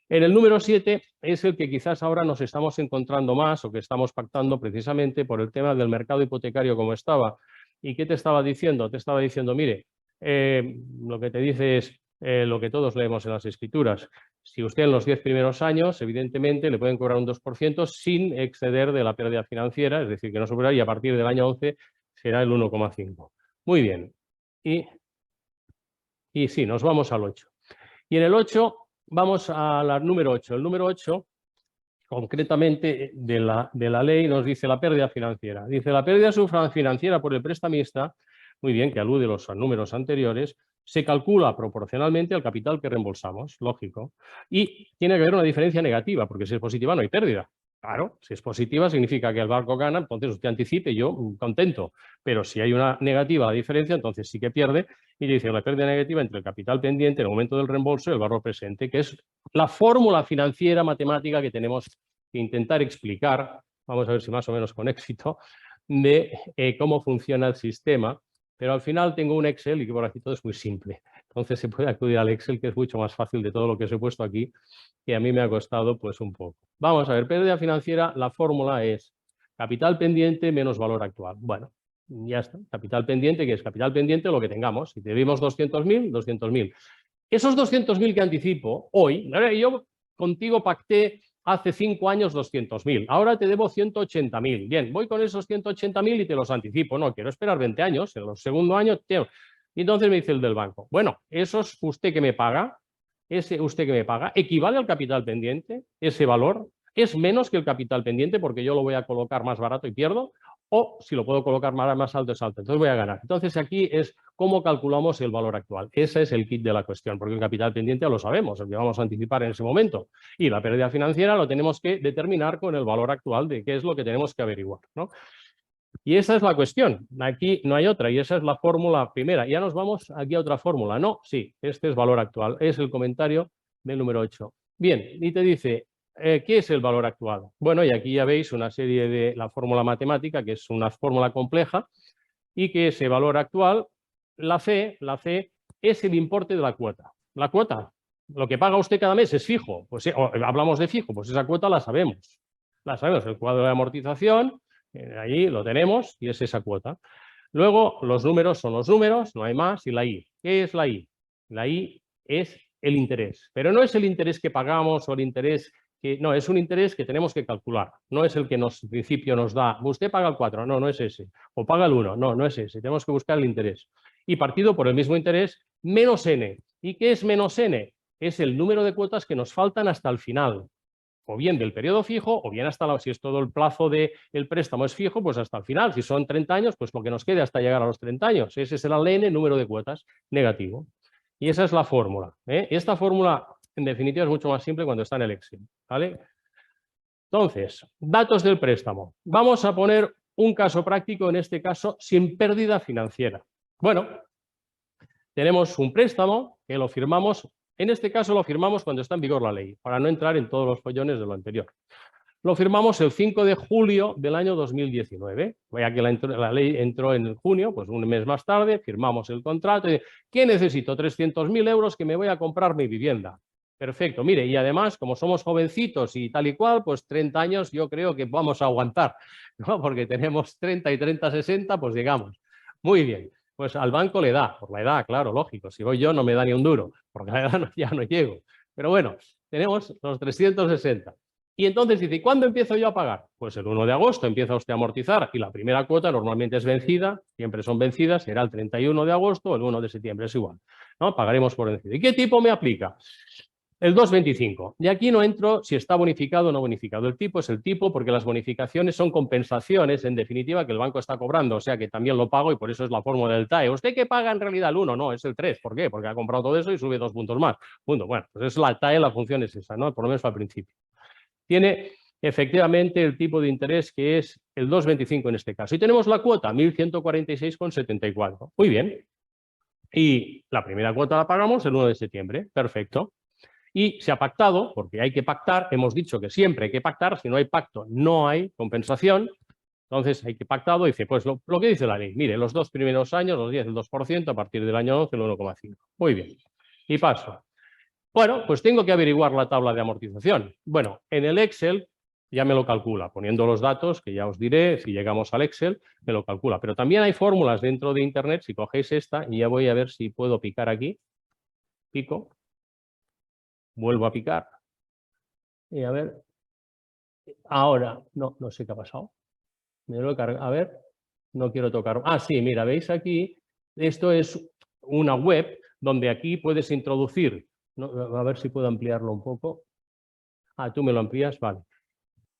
En el número 7 es el que quizás ahora nos estamos encontrando más o que estamos pactando precisamente por el tema del mercado hipotecario como estaba. ¿Y qué te estaba diciendo? Te estaba diciendo, mire, lo que te dice es lo que todos leemos en las escrituras. Si usted en los 10 primeros años, evidentemente, le pueden cobrar un 2% sin exceder de la pérdida financiera, es decir, que no superará, y a partir del año 11 será el 1,5. Muy bien. Y sí, nos vamos al 8. Y en el 8 vamos al número 8. El número 8, concretamente de la ley, nos dice la pérdida financiera. Dice la pérdida financiera por el prestamista, muy bien, que alude a los números anteriores, se calcula proporcionalmente al capital que reembolsamos, lógico. Y tiene que haber una diferencia negativa, porque si es positiva no hay pérdida. Claro, si es positiva significa que el banco gana, entonces usted anticipe, yo contento. Pero si hay una negativa, la diferencia, entonces sí que pierde. Y dice la pérdida negativa entre el capital pendiente, el aumento del reembolso y el valor presente, que es la fórmula financiera matemática que tenemos que intentar explicar, vamos a ver si más o menos con éxito, de cómo funciona el sistema. Pero al final tengo un Excel y que por aquí todo es muy simple. Entonces se puede acudir al Excel, que es mucho más fácil de todo lo que os he puesto aquí, que a mí me ha costado pues un poco. Vamos a ver, pérdida financiera, la fórmula es capital pendiente menos valor actual. Bueno, ya está. Capital pendiente, que es capital pendiente lo que tengamos. Si debimos 200.000, 200.000. Esos 200.000 que anticipo hoy, yo contigo pacté hace 5 años 200.000, ahora te debo 180.000. Bien, voy con esos 180.000 y te los anticipo. No, quiero esperar 20 años, en los segundo año. Y entonces me dice el del banco, bueno, eso es usted que me paga, ese usted que me paga, ¿equivale al capital pendiente? ¿Ese valor es menos que el capital pendiente porque yo lo voy a colocar más barato y pierdo? O si lo puedo colocar más alto, es alto. Entonces voy a ganar. Entonces aquí es cómo calculamos el valor actual. Ese es el kit de la cuestión, porque el capital pendiente ya lo sabemos, el que vamos a anticipar en ese momento. Y la pérdida financiera lo tenemos que determinar con el valor actual de qué es lo que tenemos que averiguar, ¿no? Y esa es la cuestión. Aquí no hay otra y esa es la fórmula primera. Ya nos vamos aquí a otra fórmula. No, sí, este es valor actual. Es el comentario del número 8. Bien, y te dice, ¿qué es el valor actual? Bueno, y aquí ya veis una serie de la fórmula matemática, que es una fórmula compleja, y que ese valor actual, la C es el importe de la cuota. La cuota, lo que paga usted cada mes es fijo. Pues hablamos de fijo, pues esa cuota la sabemos. La sabemos, el cuadro de amortización, ahí lo tenemos y es esa cuota. Luego, los números son los números, no hay más, y la I. ¿Qué es la I? La I es el interés, pero no es el interés que pagamos o el interés que... No, es un interés que tenemos que calcular, no es el que en principio nos da, usted paga el 4, no, no es ese, o paga el 1, no, no es ese, tenemos que buscar el interés. Y partido por el mismo interés, menos N. ¿Y qué es menos N? Es el número de cuotas que nos faltan hasta el final, o bien del periodo fijo, o bien hasta, si es todo el plazo del préstamo es fijo, pues hasta el final. Si son 30 años, pues lo que nos quede hasta llegar a los 30 años. Ese será el N, número de cuotas, negativo. Y esa es la fórmula. Esta fórmula, en definitiva, es mucho más simple cuando está en el Excel, ¿vale? Entonces, datos del préstamo. Vamos a poner un caso práctico, en este caso, sin pérdida financiera. Bueno, tenemos un préstamo que lo firmamos. En este caso lo firmamos cuando está en vigor la ley, para no entrar en todos los follones de lo anterior. Lo firmamos el 5 de julio del año 2019. Ya que la ley entró en junio, pues un mes más tarde, firmamos el contrato. Y, ¿qué necesito? 300.000 euros que me voy a comprar mi vivienda. Perfecto, mire, y además, como somos jovencitos y tal y cual, pues 30 años yo creo que vamos a aguantar, ¿no? Porque tenemos 30 y 30, 60, pues llegamos. Muy bien. Pues al banco le da, por la edad, claro, lógico. Si voy yo no me da ni un duro, porque a la edad ya no llego. Pero bueno, tenemos los 360. Y entonces dice, ¿cuándo empiezo yo a pagar? Pues el 1 de agosto empieza usted a amortizar y la primera cuota normalmente es vencida, siempre son vencidas, será el 31 de agosto o el 1 de septiembre, es igual, ¿no? Pagaremos por vencido. ¿Y qué tipo me aplica? El 2,25. Y aquí no entro si está bonificado o no bonificado. El tipo es el tipo porque las bonificaciones son compensaciones, en definitiva, que el banco está cobrando. O sea que también lo pago y por eso es la fórmula del TAE. ¿Usted qué paga en realidad el 1? No, es el 3. ¿Por qué? Porque ha comprado todo eso y sube 2 puntos más. Punto. Bueno, pues es la TAE, la función es esa, ¿no? Por lo menos al principio. Tiene efectivamente el tipo de interés que es el 2,25 en este caso. Y tenemos la cuota, 1.146,74. Muy bien. Y la primera cuota la pagamos el 1 de septiembre. Perfecto. Y se ha pactado, porque hay que pactar, hemos dicho que siempre hay que pactar, si no hay pacto no hay compensación, entonces hay que pactado, dice, pues lo que dice la ley, mire, los 2 primeros años, los 10 el 2%, a partir del año 11 el 1,5. Muy bien. Y paso. Bueno, pues tengo que averiguar la tabla de amortización. Bueno, en el Excel ya me lo calcula, poniendo los datos, que ya os diré, si llegamos al Excel, me lo calcula. Pero también hay fórmulas dentro de Internet, si cogéis esta, y ya voy a ver si puedo picar aquí. Pico. Vuelvo a picar. Y a ver. Ahora, no sé qué ha pasado. Me lo he cargado. A ver, no quiero tocar. Ah, sí, mira, veis aquí, esto es una web donde aquí puedes introducir. A ver si puedo ampliarlo un poco. Ah, tú me lo amplías, vale.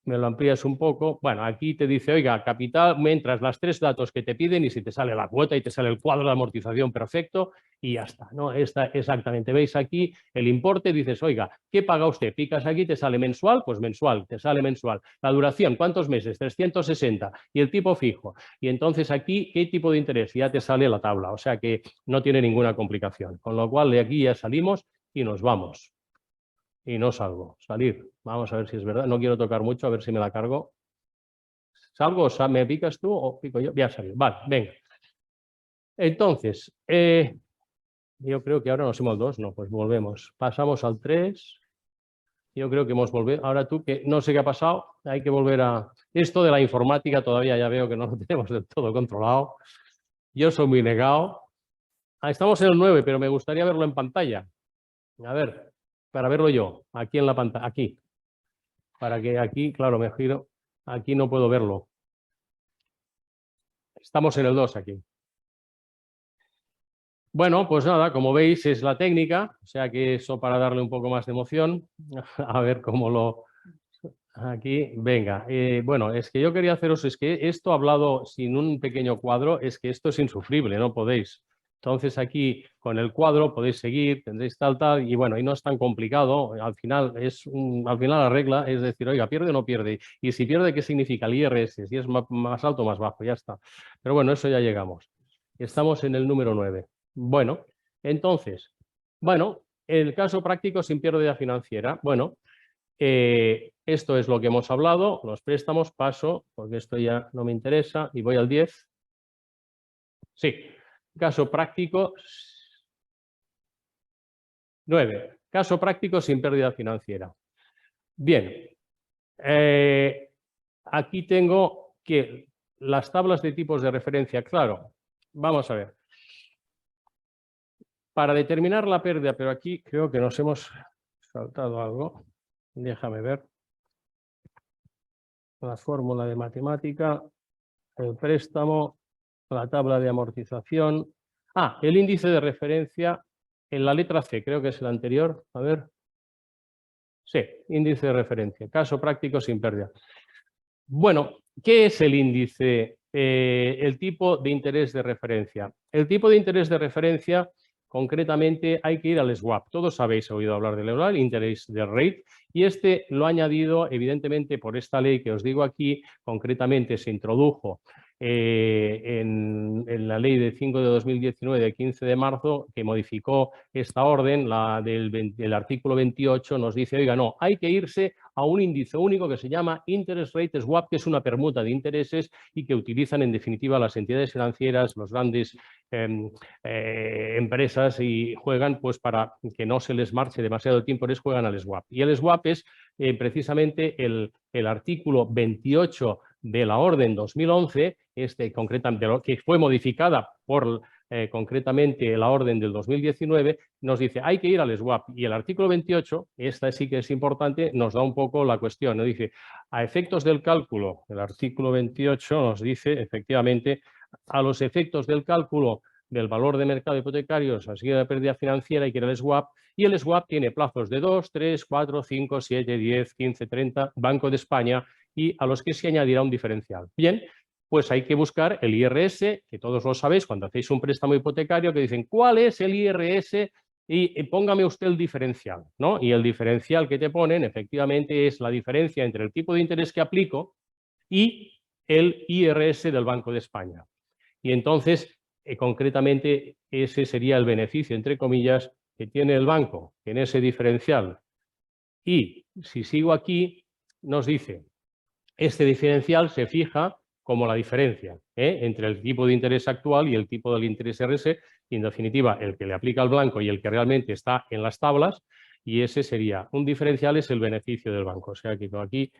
Me lo amplías un poco. Bueno, aquí te dice, oiga, capital, me entras las 3 datos que te piden y si te sale la cuota y te sale el cuadro de amortización perfecto y ya está, ¿no? Esta, exactamente, veis aquí el importe, dices, oiga, ¿qué paga usted? Picas aquí, te sale mensual, pues mensual, te sale mensual. La duración, ¿cuántos meses? 360 y el tipo fijo. Y entonces aquí, ¿qué tipo de interés? Ya te sale la tabla, o sea que no tiene ninguna complicación. Con lo cual de aquí ya salimos y nos vamos. Y no salgo, salir. Vamos a ver si es verdad. No quiero tocar mucho, a ver si me la cargo. ¿Salgo? ¿Me picas tú o pico yo? Ya salió. Vale, venga. Entonces, yo creo que ahora nos hemos 2. No, pues volvemos. Pasamos al 3. Yo creo que hemos volvido. Ahora tú, que no sé qué ha pasado, hay que volver a... Esto de la informática todavía ya veo que no lo tenemos del todo controlado. Yo soy muy negado. Estamos en el 9, pero me gustaría verlo en pantalla. A ver, para verlo yo, aquí en la pantalla, aquí. Para que aquí, claro, me giro, aquí no puedo verlo. Estamos en el 2 aquí. Bueno, pues nada, como veis es la técnica, o sea que eso para darle un poco más de emoción. A ver cómo lo... Aquí, venga. Bueno, es que yo quería haceros, es que esto hablado sin un pequeño cuadro, es que esto es insufrible, no podéis. Entonces aquí con el cuadro podéis seguir, tendréis tal, y bueno, y no es tan complicado. Al final la regla es decir, oiga, pierde o no pierde. Y si pierde, ¿qué significa el IRS? Si es más alto o más bajo, ya está. Pero bueno, eso ya llegamos. Estamos en el número 9. Bueno, entonces, bueno, el caso práctico sin pérdida financiera. Bueno, esto es lo que hemos hablado, los préstamos, paso, porque esto ya no me interesa, y voy al 10. Sí. Caso práctico 9. Caso práctico sin pérdida financiera. Bien. Aquí tengo que las tablas de tipos de referencia, claro. Vamos a ver. Para determinar la pérdida, pero aquí creo que nos hemos saltado algo. Déjame ver. La fórmula de matemática, el préstamo, la tabla de amortización. El índice de referencia en la letra C, creo que es el anterior. A ver. Sí, índice de referencia. Caso práctico sin pérdida. Bueno, ¿qué es el índice? El tipo de interés de referencia. El tipo de interés de referencia, concretamente, hay que ir al swap. Todos habéis oído hablar del interés de rate, y este lo ha añadido, evidentemente, por esta ley que os digo aquí. Concretamente se introdujo en la ley de 5 de 2019, de 15 de marzo, que modificó esta orden, la del artículo 28, nos dice, oiga, no, hay que irse a un índice único que se llama Interest Rate Swap, que es una permuta de intereses y que utilizan en definitiva las entidades financieras, los grandes empresas, y juegan pues para que no se les marche demasiado tiempo, les juegan al swap. Y el swap es precisamente el artículo 28 de la orden 2011, concretamente, que fue modificada por concretamente la orden del 2019, nos dice hay que ir al swap. Y el artículo 28, esta sí que es importante, nos da un poco la cuestión. Nos dice, a efectos del cálculo, el artículo 28 nos dice efectivamente, a los efectos del cálculo del valor de mercado de hipotecarios, así de pérdida financiera, hay que ir al swap, y el swap tiene plazos de 2, 3, 4, 5, 7, 10, 15, 30, Banco de España, y a los que se añadirá un diferencial. Bien, pues hay que buscar el IRS, que todos lo sabéis cuando hacéis un préstamo hipotecario, que dicen, ¿cuál es el IRS y póngame usted el diferencial, ¿no? Y el diferencial que te ponen efectivamente es la diferencia entre el tipo de interés que aplico y el IRS del Banco de España. Y entonces, concretamente, ese sería el beneficio, entre comillas, que tiene el banco en ese diferencial. Y si sigo aquí, nos dice, este diferencial se fija como la diferencia entre el tipo de interés actual y el tipo del interés RS, y en definitiva el que le aplica al blanco y el que realmente está en las tablas, y ese sería, un diferencial es el beneficio del banco. O sea que aquí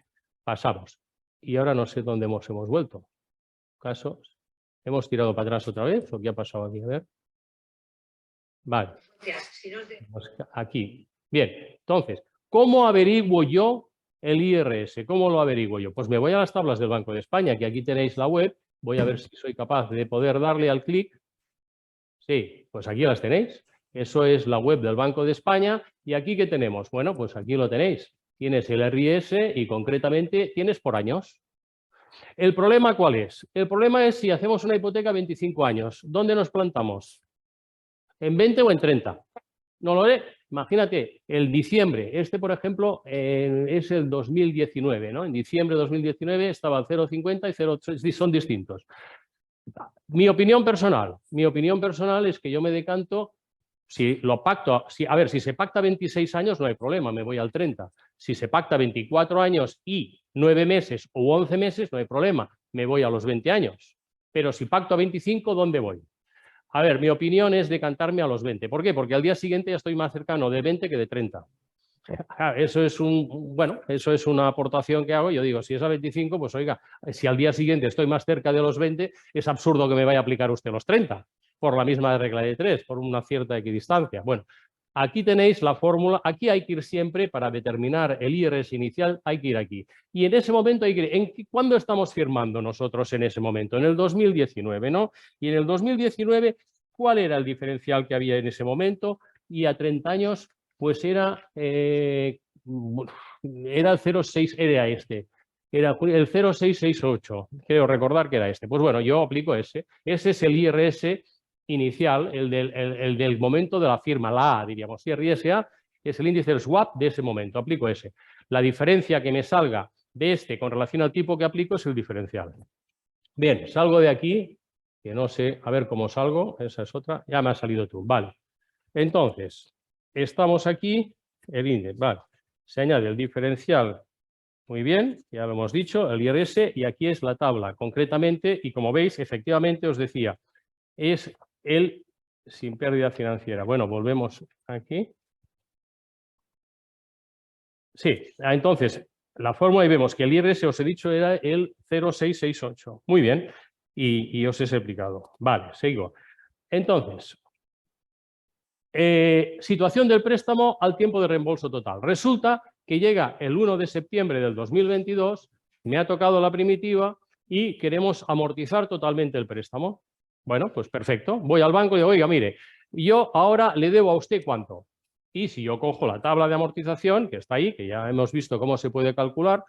pasamos. Y ahora no sé dónde hemos vuelto. Casos. ¿Hemos tirado para atrás otra vez o qué ha pasado aquí? A ver. Vale. Aquí. Bien, entonces, ¿cómo averiguo yo el IRS? ¿Cómo lo averiguo yo? Pues me voy a las tablas del Banco de España, que aquí tenéis la web. Voy a ver si soy capaz de poder darle al clic. Sí, pues aquí las tenéis. Eso es la web del Banco de España. ¿Y aquí qué tenemos? Bueno, pues aquí lo tenéis. Tienes el RIS y concretamente tienes por años. ¿El problema cuál es? El problema es si hacemos una hipoteca a 25 años. ¿Dónde nos plantamos? ¿En 20 o en 30? No lo sé. Imagínate, el diciembre, por ejemplo, es el 2019, ¿no? En diciembre de 2019 estaba el 0,50 y 0,3, son distintos. Mi opinión personal es que yo me decanto, si lo pacto, si se pacta 26 años no hay problema, me voy al 30. Si se pacta 24 años y 9 meses o 11 meses no hay problema, me voy a los 20 años. Pero si pacto a 25, ¿dónde voy? A ver, mi opinión es decantarme a los 20. ¿Por qué? Porque al día siguiente ya estoy más cercano de 20 que de 30. Eso es una aportación que hago. Yo digo, si es a 25, pues oiga, si al día siguiente estoy más cerca de los 20, es absurdo que me vaya a aplicar usted los 30, por la misma regla de 3, por una cierta equidistancia. Bueno, aquí tenéis la fórmula. Aquí hay que ir siempre para determinar el IRS inicial, hay que ir aquí. Y en ese momento hay que ir. ¿Cuándo estamos firmando nosotros en ese momento? En el 2019, ¿no? Y en el 2019, ¿cuál era el diferencial que había en ese momento? Y a 30 años, pues era el 0,6, era este. Era el 0,668, creo recordar que era este. Pues bueno, yo aplico ese. Ese es el IRS inicial, el del momento de la firma, la A, diríamos. Si RSA es el índice del swap de ese momento, aplico ese. La diferencia que me salga de este con relación al tipo que aplico es el diferencial. Bien, salgo de aquí, que no sé, a ver cómo salgo, esa es otra, ya me has salido tú, vale. Entonces, estamos aquí, el índice, vale, se añade el diferencial, muy bien, ya lo hemos dicho, el IRS, y aquí es la tabla, concretamente, y como veis, efectivamente os decía, es el sin pérdida financiera. Bueno, volvemos aquí. Sí, entonces, la fórmula y vemos que el IRS, os he dicho, era el 0,668. Muy bien, y os he explicado. Vale, sigo. Entonces, situación del préstamo al tiempo de reembolso total. Resulta que llega el 1 de septiembre del 2022, me ha tocado la primitiva y queremos amortizar totalmente el préstamo. Bueno, pues perfecto. Voy al banco y digo, oiga, mire, yo ahora le debo a usted ¿cuánto? Y si yo cojo la tabla de amortización, que está ahí, que ya hemos visto cómo se puede calcular,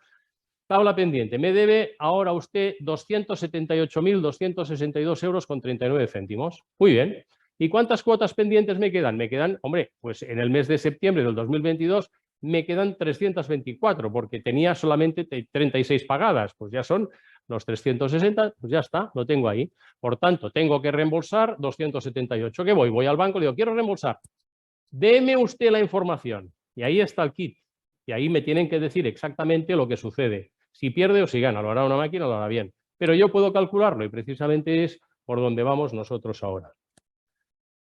tabla pendiente, me debe ahora usted 278.262 euros con 39 céntimos. Muy bien. ¿Y cuántas cuotas pendientes me quedan? Me quedan, hombre, pues en el mes de septiembre del 2022 me quedan 324, porque tenía solamente 36 pagadas, pues ya son los 360, pues ya está, lo tengo ahí. Por tanto, tengo que reembolsar 278. ¿Qué voy? Voy al banco y le digo, quiero reembolsar. Deme usted la información. Y ahí está el kit. Y ahí me tienen que decir exactamente lo que sucede. Si pierde o si gana, lo hará una máquina o lo hará bien. Pero yo puedo calcularlo y precisamente es por donde vamos nosotros ahora.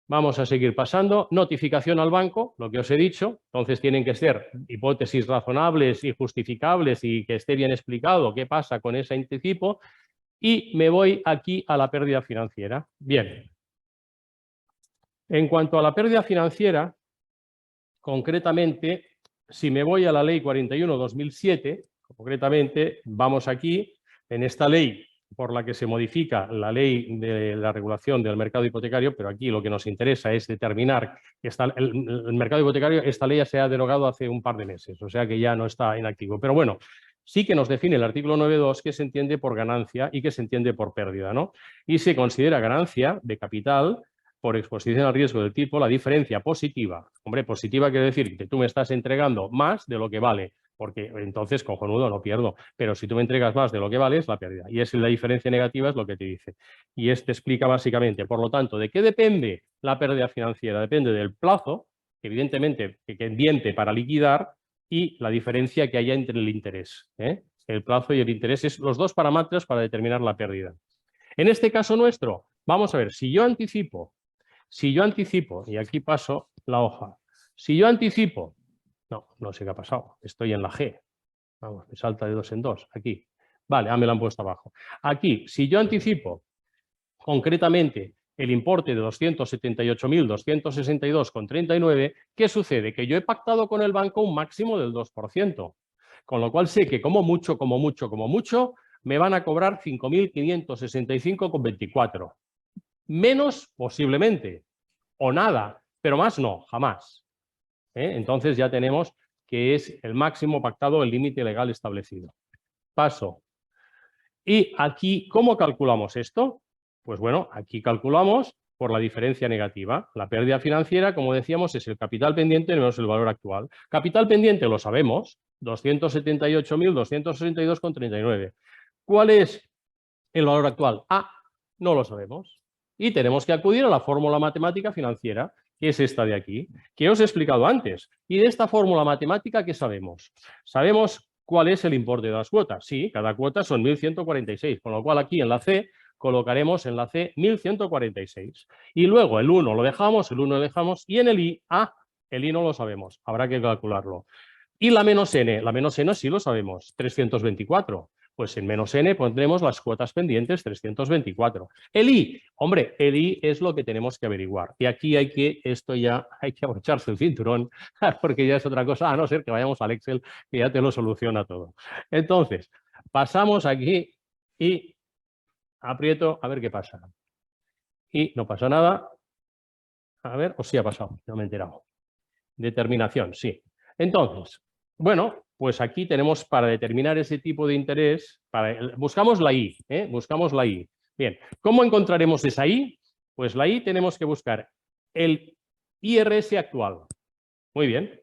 Vamos a seguir pasando. Notificación al banco, lo que os he dicho. Entonces tienen que ser hipótesis razonables y justificables y que esté bien explicado qué pasa con ese anticipo. Y me voy aquí a la pérdida financiera. Bien. En cuanto a la pérdida financiera, concretamente, si me voy a la ley 41/2007, concretamente, vamos aquí, en esta ley por la que se modifica la ley de la regulación del mercado hipotecario, pero aquí lo que nos interesa es determinar que el mercado hipotecario, esta ley ya se ha derogado hace un par de meses, o sea que ya no está en activo. Pero bueno, sí que nos define el artículo 9.2 que se entiende por ganancia y que se entiende por pérdida, ¿no? Y se considera ganancia de capital por exposición al riesgo del tipo, la diferencia positiva. Hombre, positiva quiere decir que tú me estás entregando más de lo que vale, porque entonces, cojonudo, no pierdo. Pero si tú me entregas más de lo que vale, es la pérdida. Y la diferencia negativa es lo que te dice. Y este explica básicamente, por lo tanto, ¿de qué depende la pérdida financiera? Depende del plazo, evidentemente, pendiente para liquidar, y la diferencia que haya entre el interés. El plazo y el interés es los dos parámetros para determinar la pérdida. En este caso nuestro, vamos a ver, si yo anticipo, y aquí paso la hoja, si yo anticipo, no sé qué ha pasado, estoy en la G, vamos, me salta de 2 en 2, aquí, vale, me lo han puesto abajo. Aquí, si yo anticipo concretamente el importe de 278.262,39, ¿qué sucede? Que yo he pactado con el banco un máximo del 2%, con lo cual sé que como mucho, me van a cobrar 5.565,24. Menos posiblemente, o nada, pero más no, jamás. Entonces ya tenemos que es el máximo pactado, el límite legal establecido. Paso. Y aquí, ¿cómo calculamos esto? Pues bueno, aquí calculamos por la diferencia negativa. La pérdida financiera, como decíamos, es el capital pendiente menos el valor actual. Capital pendiente lo sabemos, 278.262,39. ¿Cuál es el valor actual? No lo sabemos. Y tenemos que acudir a la fórmula matemática financiera, que es esta de aquí, que os he explicado antes. Y de esta fórmula matemática, ¿qué sabemos? Sabemos cuál es el importe de las cuotas. Sí, cada cuota son 1.146, con lo cual aquí en la C colocaremos en la C 1.146. Y luego el 1 lo dejamos, y en el I, el I no lo sabemos, habrá que calcularlo. Y la menos N sí lo sabemos, 324. Pues en menos N pondremos las cuotas pendientes 324. El I, hombre, el I es lo que tenemos que averiguar. Y aquí hay que abrocharse el cinturón, porque ya es otra cosa, a no ser que vayamos al Excel, que ya te lo soluciona todo. Entonces, pasamos aquí y aprieto a ver qué pasa. Y no pasa nada. A ver, o sí ha pasado, no me he enterado. Determinación, sí. Entonces, bueno, pues aquí tenemos para determinar ese tipo de interés, buscamos la I, buscamos la I. Bien, ¿cómo encontraremos esa I? Pues la I tenemos que buscar el IRS actual. Muy bien.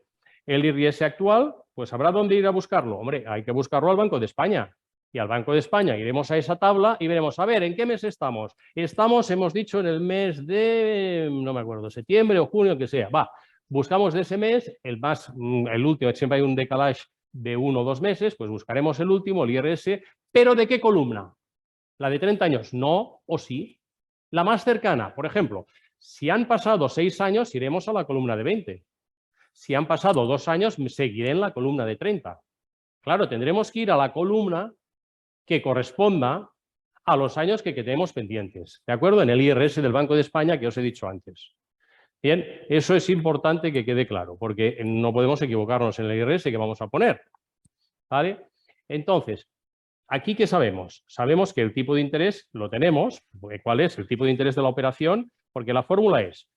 El IRS actual, pues ¿habrá dónde ir a buscarlo? Hombre, hay que buscarlo al Banco de España. Y al Banco de España iremos a esa tabla y veremos, a ver, ¿en qué mes estamos? Estamos, hemos dicho, en el mes de, no me acuerdo, septiembre o junio, que sea. Buscamos de ese mes, el último, siempre hay un decalage de 1 o 2 meses, pues buscaremos el último, el IRS, pero ¿de qué columna? ¿La de 30 años? No o sí. La más cercana, por ejemplo, si han pasado 6 años, iremos a la columna de 20. Si han pasado 2 años, seguiré en la columna de 30. Claro, tendremos que ir a la columna que corresponda a los años que tenemos pendientes, ¿de acuerdo? En el IRS del Banco de España que os he dicho antes. Bien, eso es importante que quede claro, porque no podemos equivocarnos en el IRS que vamos a poner, ¿vale? Entonces, ¿aquí qué sabemos? Sabemos que el tipo de interés lo tenemos. ¿Cuál es el tipo de interés de la operación? Porque la fórmula es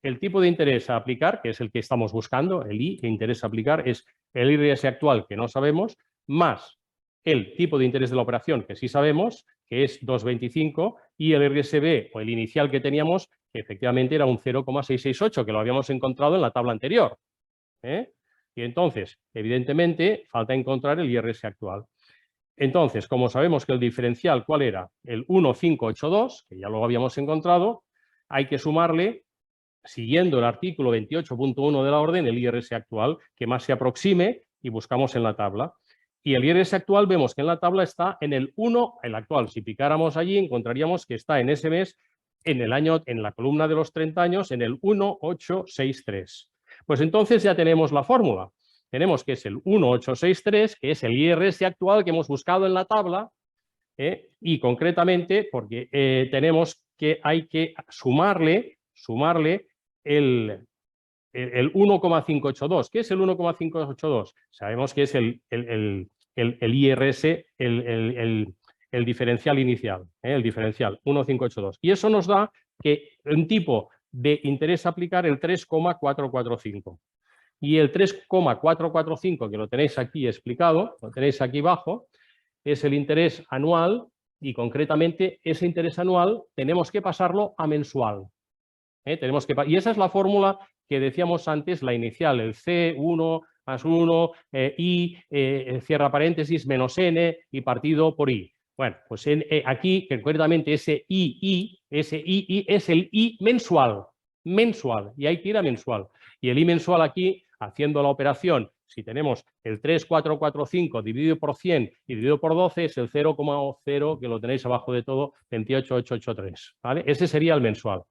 el tipo de interés a aplicar, que es el que estamos buscando, el I, que interés a aplicar, es el IRS actual, que no sabemos, más el tipo de interés de la operación, que sí sabemos, que es 2,25, y el IRSB, o el inicial que teníamos, que efectivamente era un 0,668, que lo habíamos encontrado en la tabla anterior. Y entonces, evidentemente, falta encontrar el IRS actual. Entonces, como sabemos que el diferencial, ¿cuál era? El 1,582, que ya lo habíamos encontrado, hay que sumarle, siguiendo el artículo 28.1 de la orden, el IRS actual, que más se aproxime, y buscamos en la tabla. Y el IRS actual vemos que en la tabla está en el 1, el actual. Si picáramos allí, encontraríamos que está en ese mes, en el año, en la columna de los 30 años, en el 1863. Pues entonces ya tenemos la fórmula. Tenemos que es el 1863, que es el IRS actual que hemos buscado en la tabla, y concretamente porque tenemos que hay que sumarle el 1,582. ¿Qué es el 1,582? Sabemos que es el IRS, el diferencial inicial, el diferencial 1,582. Y eso nos da que un tipo de interés a aplicar el 3,445. Y el 3,445, que lo tenéis aquí explicado, lo tenéis aquí abajo, es el interés anual, y concretamente ese interés anual tenemos que pasarlo a mensual. Y esa es la fórmula que decíamos antes, la inicial, el C1 más 1, I, cierra paréntesis, menos N y partido por I. Bueno, pues aquí, concretamente, ese I es el I mensual, y hay que ir a mensual. Y el I mensual aquí, haciendo la operación, si tenemos el 3,445 dividido por 100 y dividido por 12, es el 0,0, que lo tenéis abajo de todo, 28,883, ¿vale? Ese sería el mensual.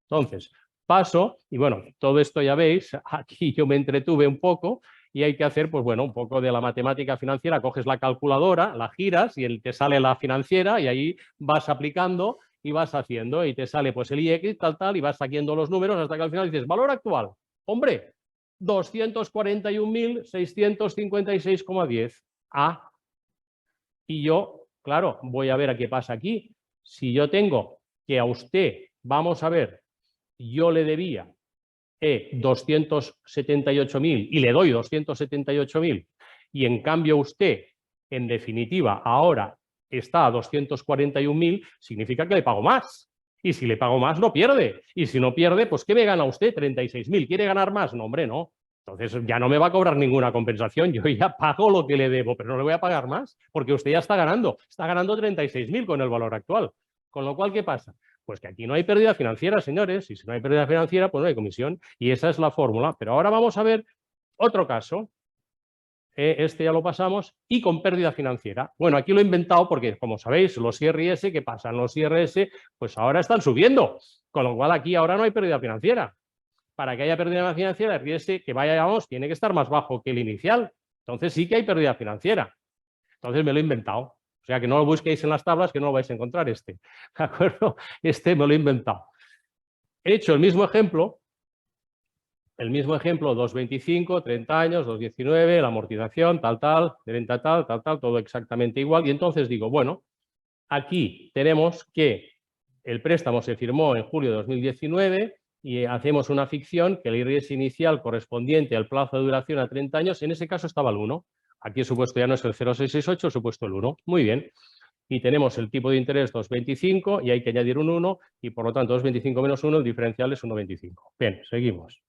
Entonces, paso, y bueno, todo esto ya veis, aquí yo me entretuve un poco, y hay que hacer, pues bueno, un poco de la matemática financiera. Coges la calculadora, la giras y te sale la financiera y ahí vas aplicando y vas haciendo y te sale pues el IX, tal, y vas saquando los números hasta que al final dices, valor actual, hombre, 241.656,10. Ah, y yo, claro, voy a ver a qué pasa aquí. Si yo tengo que a usted, vamos a ver, yo le debía 278.000 y le doy 278.000 y en cambio usted, en definitiva, ahora está a 241.000, significa que le pago más. Y si le pago más, no pierde. Y si no pierde, pues ¿qué me gana usted? 36.000. ¿Quiere ganar más? No, hombre, no. Entonces ya no me va a cobrar ninguna compensación. Yo ya pago lo que le debo, pero no le voy a pagar más porque usted ya está ganando. Está ganando 36.000 con el valor actual. Con lo cual, ¿qué pasa? Pues que aquí no hay pérdida financiera, señores, y si no hay pérdida financiera, pues no hay comisión, y esa es la fórmula. Pero ahora vamos a ver otro caso, este ya lo pasamos, y con pérdida financiera. Bueno, aquí lo he inventado porque, como sabéis, los IRS, ¿qué pasan? Los IRS, pues ahora están subiendo, con lo cual aquí ahora no hay pérdida financiera. Para que haya pérdida financiera, el IRS que vayamos tiene que estar más bajo que el inicial. Entonces sí que hay pérdida financiera. Entonces me lo he inventado. O sea, que no lo busquéis en las tablas, que no lo vais a encontrar ¿de acuerdo? Este me lo he inventado. He hecho el mismo ejemplo, 2,25, 30 años, 2,19, la amortización, tal, de venta tal, todo exactamente igual. Y entonces digo, bueno, aquí tenemos que el préstamo se firmó en julio de 2019 y hacemos una ficción que el IRS inicial correspondiente al plazo de duración a 30 años, en ese caso estaba el 1. Aquí el supuesto ya no es el 0,668, el supuesto el 1. Muy bien. Y tenemos el tipo de interés 2,25 y hay que añadir un 1 y por lo tanto 2,25 menos 1, el diferencial es 1,25. Bien, seguimos.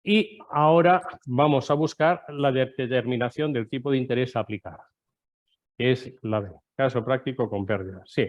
Y ahora vamos a buscar la determinación del tipo de interés a aplicar, que es la B, caso práctico con pérdida. Sí.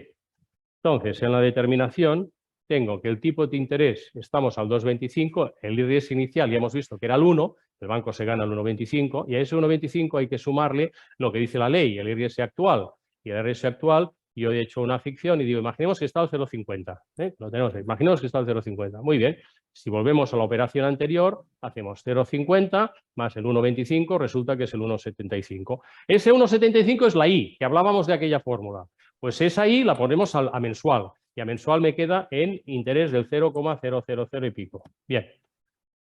Entonces, en la determinación tengo que el tipo de interés, estamos al 2,25, el IRS inicial ya hemos visto que era el 1, el banco se gana el 1,25 y a ese 1,25 hay que sumarle lo que dice la ley, el IRS actual. Y el IRS actual, yo he hecho una ficción y digo, imaginemos que está al 0,50. Lo tenemos ahí, imaginemos que está al 0,50. Muy bien, si volvemos a la operación anterior, hacemos 0,50 más el 1,25, resulta que es el 1,75. Ese 1,75 es la I, que hablábamos de aquella fórmula. Pues esa I la ponemos a mensual. Y a mensual me queda en interés del 0,000 y pico. Bien,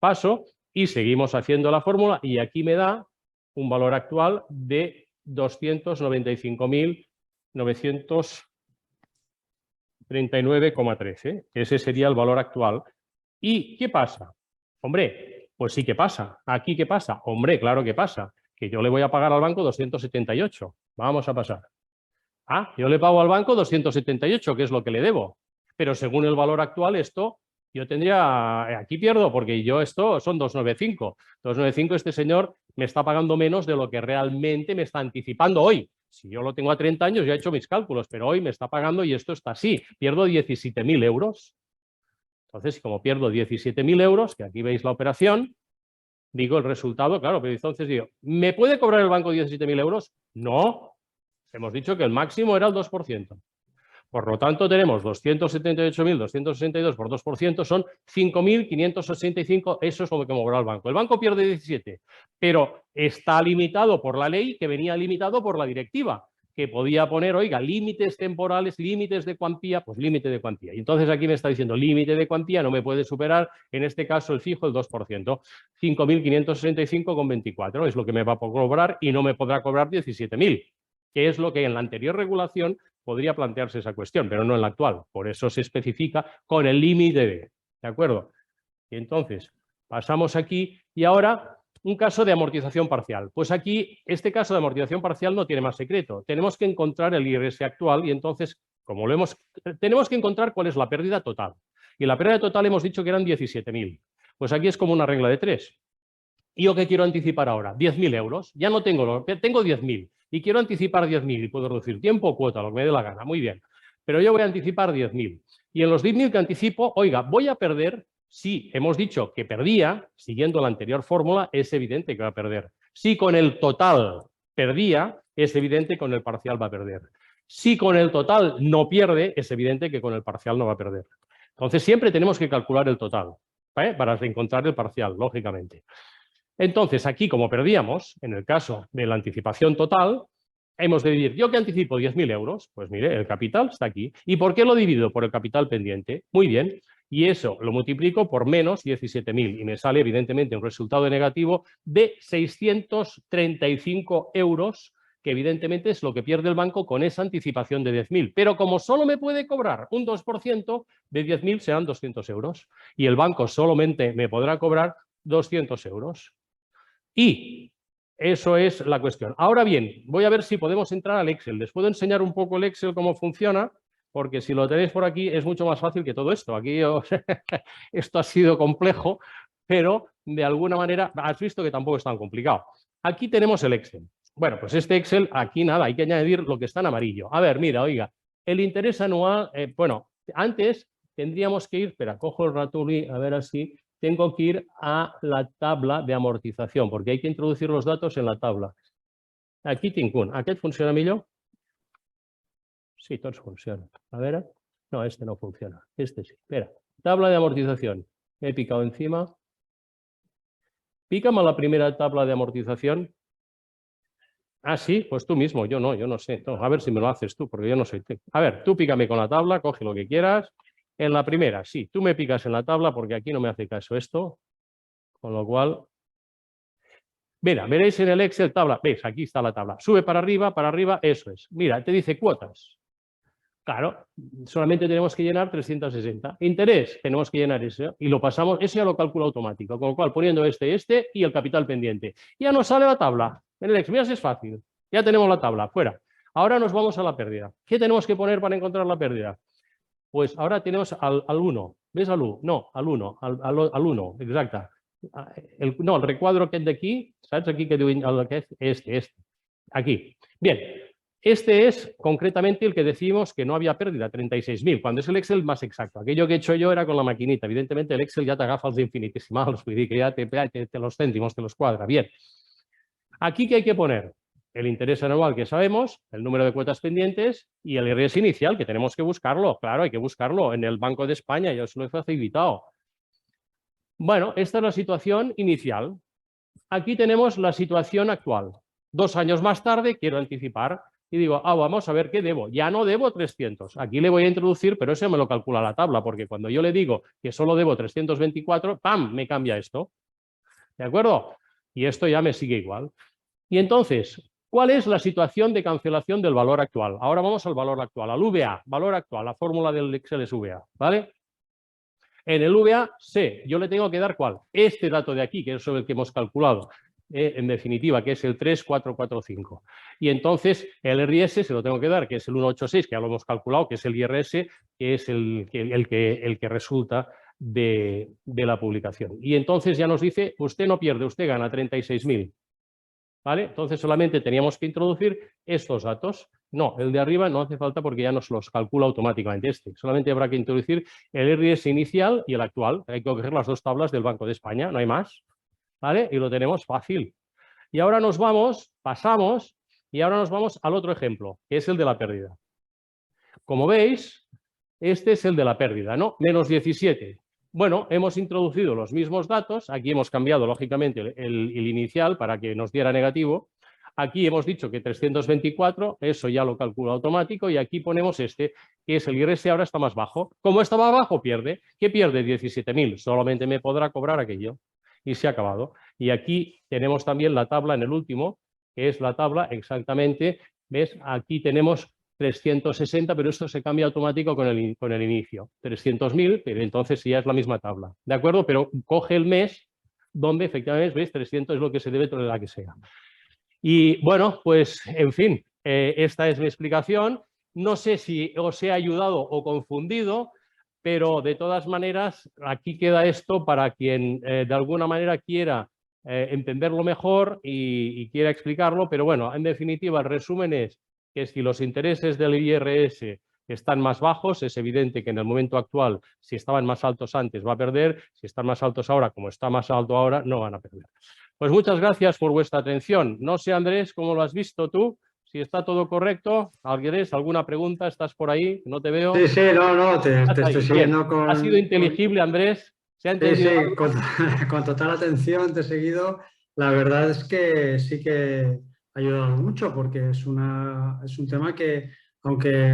paso y seguimos haciendo la fórmula y aquí me da un valor actual de 295.939,13. Ese sería el valor actual. ¿Y qué pasa? Hombre, pues sí que pasa. ¿Aquí qué pasa? Hombre, claro que pasa. Que yo le voy a pagar al banco 278. Vamos a pasar. Ah, yo le pago al banco 278, que es lo que le debo. Pero según el valor actual, esto yo tendría, aquí pierdo, porque yo esto son 295. 295, este señor me está pagando menos de lo que realmente me está anticipando hoy. Si yo lo tengo a 30 años, ya he hecho mis cálculos, pero hoy me está pagando y esto está así. Pierdo 17.000 euros. Entonces, como pierdo 17.000 euros, que aquí veis la operación, digo el resultado, claro, pero entonces digo, ¿me puede cobrar el banco 17.000 euros? No. Hemos dicho que el máximo era el 2%. Por lo tanto, tenemos 278.262 por 2%, son 5.585, eso es lo que cobró el banco. El banco pierde 17, pero está limitado por la ley, que venía limitado por la directiva, que podía poner, oiga, límites temporales, límites de cuantía, pues límite de cuantía. Y entonces aquí me está diciendo, límite de cuantía no me puede superar, en este caso el fijo, el 2%, 5.565,24, es lo que me va a cobrar y no me podrá cobrar 17.000. Que es lo que en la anterior regulación podría plantearse esa cuestión, pero no en la actual. Por eso se especifica con el límite ¿de acuerdo? Y entonces, pasamos aquí y ahora un caso de amortización parcial. Pues aquí, este caso de amortización parcial no tiene más secreto. Tenemos que encontrar el IRS actual y entonces, como tenemos que encontrar cuál es la pérdida total. Y la pérdida total hemos dicho que eran 17.000. Pues aquí es como una regla de 3. ¿Y yo qué quiero anticipar ahora? 10.000 euros. Ya no tengo 10.000 y quiero anticipar 10.000 y puedo reducir tiempo o cuota, lo que me dé la gana. Muy bien. Pero yo voy a anticipar 10.000. Y en los 10.000 que anticipo, oiga, voy a perder. Si hemos dicho que perdía, siguiendo la anterior fórmula, es evidente que va a perder. Si con el total perdía, es evidente que con el parcial va a perder. Si con el total no pierde, es evidente que con el parcial no va a perder. Entonces siempre tenemos que calcular el total, para encontrar el parcial, lógicamente. Entonces aquí, como perdíamos, en el caso de la anticipación total, hemos de dividir, ¿yo qué anticipo? 10.000 euros. Pues mire, el capital está aquí. ¿Y por qué lo divido? Por el capital pendiente. Muy bien. Y eso lo multiplico por menos 17.000 y me sale evidentemente un resultado negativo de 635 euros, que evidentemente es lo que pierde el banco con esa anticipación de 10.000. Pero como solo me puede cobrar un 2% de 10.000 serán 200 euros. Y el banco solamente me podrá cobrar 200 euros. Y eso es la cuestión. Ahora bien, voy a ver si podemos entrar al Excel. Les puedo enseñar un poco el Excel, cómo funciona, porque si lo tenéis por aquí es mucho más fácil que todo esto. Aquí esto ha sido complejo, pero de alguna manera has visto que tampoco es tan complicado. Aquí tenemos el Excel. Bueno, pues este Excel, aquí nada, hay que añadir lo que está en amarillo. A ver, mira, oiga, el interés anual, bueno, antes tendríamos que ir, espera, cojo el ratuli, a ver así, tengo que ir a la tabla de amortización, porque hay que introducir los datos en la tabla. Aquí tinc un. Aquest funciona millor? Sí, tots funcionan. A ver, no, este no funciona. Este sí. Espera, tabla de amortización. Me he picado encima. Pícame a la primera tabla de amortización. Ah, sí, pues tú mismo, yo no sé. No, a ver si me lo haces tú, porque yo no soy técnico. A ver, tú pícame con la tabla, coge lo que quieras. En la primera, sí, tú me picas en la tabla porque aquí no me hace caso esto. Con lo cual, mira, veréis en el Excel tabla, ves, aquí está la tabla. Sube para arriba, eso es. Mira, te dice cuotas. Claro, solamente tenemos que llenar 360. Interés, tenemos que llenar eso y lo pasamos, eso ya lo calcula automático, con lo cual poniendo este y el capital pendiente. Ya nos sale la tabla. En el Excel, mira si es fácil. Ya tenemos la tabla, fuera. Ahora nos vamos a la pérdida. ¿Qué tenemos que poner para encontrar la pérdida? Pues ahora tenemos al 1. ¿Ves al 1? No, al 1, al 1, exacta. No, el recuadro aquest d'aquí, saps? Aquí que diu este. Aquí. Bien, este es concretamente el que decimos que no había pérdida, 36.000, cuando es el Excel más exacto. Aquello que he hecho yo era con la maquinita. Evidentemente el Excel ya te agafa els infinitesimals, vull dir que ya te los céntimos, te los cuadra. Bien. Aquí, ¿qué hay que poner? El interés anual que sabemos, el número de cuotas pendientes y el IRS inicial, que tenemos que buscarlo. Claro, hay que buscarlo en el Banco de España, yo os lo he facilitado. Bueno, esta es la situación inicial. Aquí tenemos la situación actual. 2 años más tarde quiero anticipar y digo, vamos a ver qué debo. Ya no debo 300. Aquí le voy a introducir, pero eso me lo calcula la tabla, porque cuando yo le digo que solo debo 324, ¡pam!, me cambia esto. ¿De acuerdo? Y esto ya me sigue igual. Y entonces, ¿cuál es la situación de cancelación del valor actual? Ahora vamos al valor actual, al VA, valor actual, la fórmula del Excel es VA, ¿vale? En el VA sé, yo le tengo que dar ¿cuál? Este dato de aquí, que es sobre el que hemos calculado, en definitiva, que es el 3445. Y entonces el IRS se lo tengo que dar, que es el 186, que ya lo hemos calculado, que es el IRS, que es el que resulta de la publicación. Y entonces ya nos dice, usted no pierde, usted gana 36.000. ¿Vale? Entonces solamente teníamos que introducir estos datos. No, el de arriba no hace falta porque ya nos los calcula automáticamente solamente habrá que introducir el IRS inicial y el actual. Hay que coger las dos tablas del Banco de España, no hay más. ¿Vale? Y lo tenemos fácil. Y ahora nos vamos, pasamos, y ahora nos vamos al otro ejemplo, que es el de la pérdida. Como veis, este es el de la pérdida, ¿no? Menos 17. Bueno, hemos introducido los mismos datos, aquí hemos cambiado lógicamente el inicial para que nos diera negativo, aquí hemos dicho que 324, eso ya lo calcula automático y aquí ponemos este, que es el IRS, ahora está más bajo. Como está más bajo, pierde. ¿Qué pierde? 17.000, solamente me podrá cobrar aquello y se ha acabado. Y aquí tenemos también la tabla en el último, que es la tabla exactamente, ¿ves? Aquí tenemos 360, pero esto se cambia automático con el inicio. 300.000, pero entonces ya es la misma tabla. ¿De acuerdo? Pero coge el mes donde efectivamente, ¿veis? 300 es lo que se debe de la que sea. Y bueno, pues en fin, esta es mi explicación. No sé si os he ayudado o confundido, pero de todas maneras aquí queda esto para quien de alguna manera quiera entenderlo mejor y quiera explicarlo, pero bueno, en definitiva el resumen es que si los intereses del IRS están más bajos, es evidente que en el momento actual, si estaban más altos antes va a perder, si están más altos ahora, como está más alto ahora, no van a perder. Pues muchas gracias por vuestra atención. No sé, Andrés, ¿cómo lo has visto tú? Si está todo correcto, ¿Alguien alguna pregunta? ¿Estás por ahí? No te veo. Sí, sí, no, te estoy Bien. siguiendo ¿Ha sido inteligible, Andrés? ¿Se ha Sí, entendido sí, algo? con total atención te he seguido. La verdad es que sí que ha ayudado mucho porque es un tema que, aunque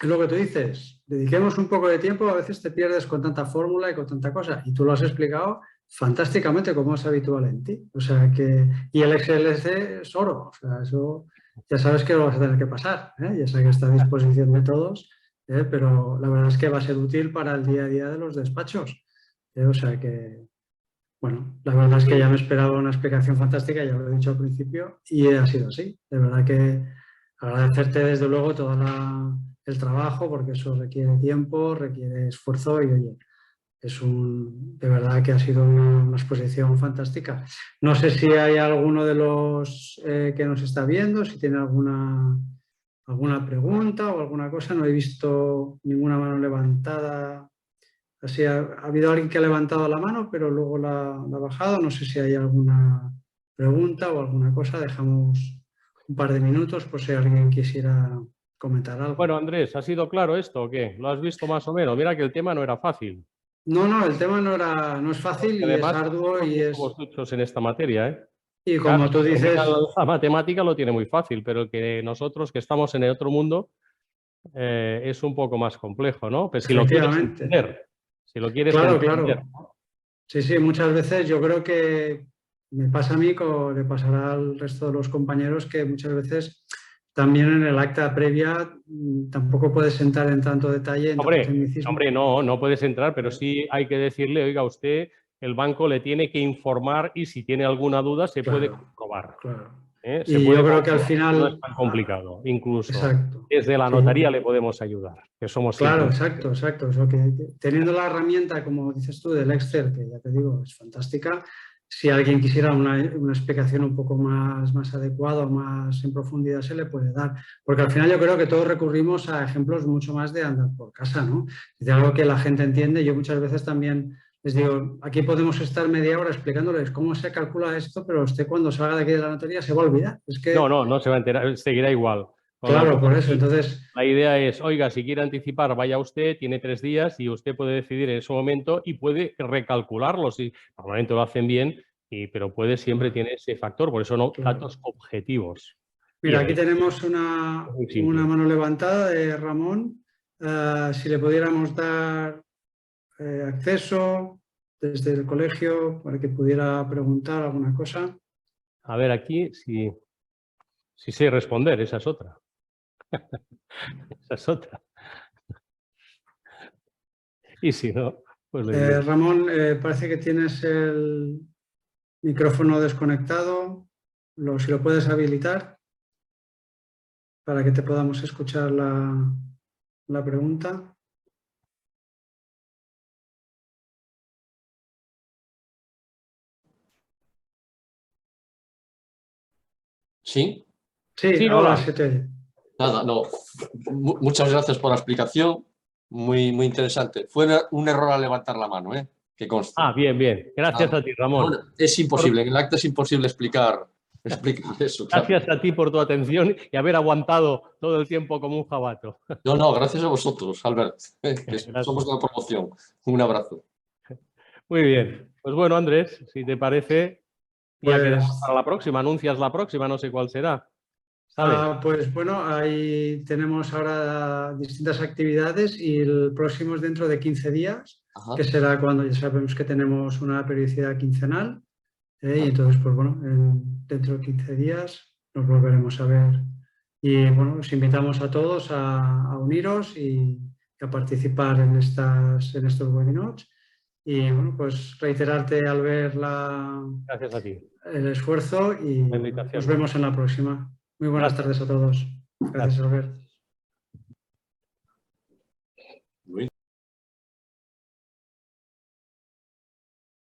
es lo que tú dices, dediquemos un poco de tiempo, a veces te pierdes con tanta fórmula y con tanta cosa. Y tú lo has explicado fantásticamente como es habitual en ti. O sea que, y el XLC es oro. O sea, eso ya sabes que lo vas a tener que pasar, ¿eh? Ya sabes que está a disposición de todos, pero la verdad es que va a ser útil para el día a día de los despachos. O sea que, bueno, la verdad es que ya me esperaba una explicación fantástica, ya lo he dicho al principio, y ha sido así. De verdad que agradecerte desde luego todo el trabajo, porque eso requiere tiempo, requiere esfuerzo y, oye, de verdad que ha sido una exposición fantástica. No sé si hay alguno de los que nos está viendo, si tiene alguna pregunta o alguna cosa. No he visto ninguna mano levantada. Así ha habido alguien que ha levantado la mano, pero luego la ha bajado. No sé si hay alguna pregunta o alguna cosa. Dejamos un par de minutos por si alguien quisiera comentar algo. Bueno, Andrés, ¿ha sido claro esto o qué? ¿Lo has visto más o menos? Mira que el tema no era fácil. No, el tema no es fácil Porque y es además, arduo nosotros no somos duchos en esta materia, ¿eh? y Claro, como tú dices, la matemática lo tiene muy fácil, pero que nosotros que estamos en el otro mundo es un poco más complejo, ¿no? Pues si lo quieres efectivamente. entender, si lo quieres Claro, entender. claro. Sí, sí, muchas veces yo creo que me pasa a mí, como le pasará al resto de los compañeros, que muchas veces también en el acta previa tampoco puedes entrar en tanto detalle, en tanto tecnicismo. Hombre, no puedes entrar, pero sí hay que decirle, oiga, usted, el banco le tiene que informar y si tiene alguna duda se puede Claro, comprobar. claro. Se Y yo puede creo que al comprobar, no es final, tan complicado. Incluso exacto. desde la Sí, notaría le podemos ayudar, que somos claro, siempre. exacto, exacto. Eso teniendo la herramienta, como dices tú, del Excel, que ya te digo, es fantástica, si alguien quisiera una explicación un poco más adecuada o más en profundidad, se le puede dar. Porque al final yo creo que todos recurrimos a ejemplos mucho más de andar por casa, ¿no? De algo que la gente entiende. Yo muchas veces también les digo, aquí podemos estar media hora explicándoles cómo se calcula esto, pero usted cuando salga de aquí de la notaría se va a olvidar. Es que, No se va a enterar, seguirá igual. Con lo claro, cual, por eso. Entonces, la idea es, oiga, si quiere anticipar, vaya usted, tiene 3 días y usted puede decidir en ese momento y puede recalcularlo. Si normalmente lo hacen bien, pero puede siempre tiene ese factor, por eso no claro. datos objetivos. Y Mira, el aquí resto tenemos es muy una simple. mano levantada de Ramón. Si le pudiéramos dar acceso desde el colegio para que pudiera preguntar alguna cosa. A ver, aquí, si sé responder, esa es otra. Esa es otra. Y si no, pues le diré. Ramón, parece que tienes el micrófono desconectado. Si lo puedes habilitar para que te podamos escuchar la pregunta. ¿Sí? Sí, Sí, ahora hola. se te oye. Nada, no. Muchas gracias por la explicación. Muy interesante. Fue un error al levantar la mano, ¿eh? Que conste. Bien, bien. Gracias Nada. a ti, Ramón. Bueno, es imposible. En el acta es imposible explicar eso, claro. Gracias a ti por tu atención y haber aguantado todo el tiempo como un jabato. No, gracias a vosotros, Albert, que somos Gracias. de la promoción. Un abrazo. Muy bien. Pues bueno, Andrés, si te parece, ya Pues, quedamos para la próxima. Anuncias la próxima, no sé cuál será. ¿Sabes? pues bueno, ahí tenemos ahora distintas actividades y el próximo es dentro de 15 días, Ajá. que será cuando ya sabemos que tenemos una periodicidad quincenal. Y Ajá. entonces, pues bueno, dentro de 15 días nos volveremos a ver. Y bueno, os invitamos a todos a uniros y a participar en estos webinars. Y bueno, pues reiterarte al ver Gracias a ti. el esfuerzo y La nos invitación. vemos en la próxima. Muy buenas Gracias. tardes a todos. Gracias, Gracias. Albert.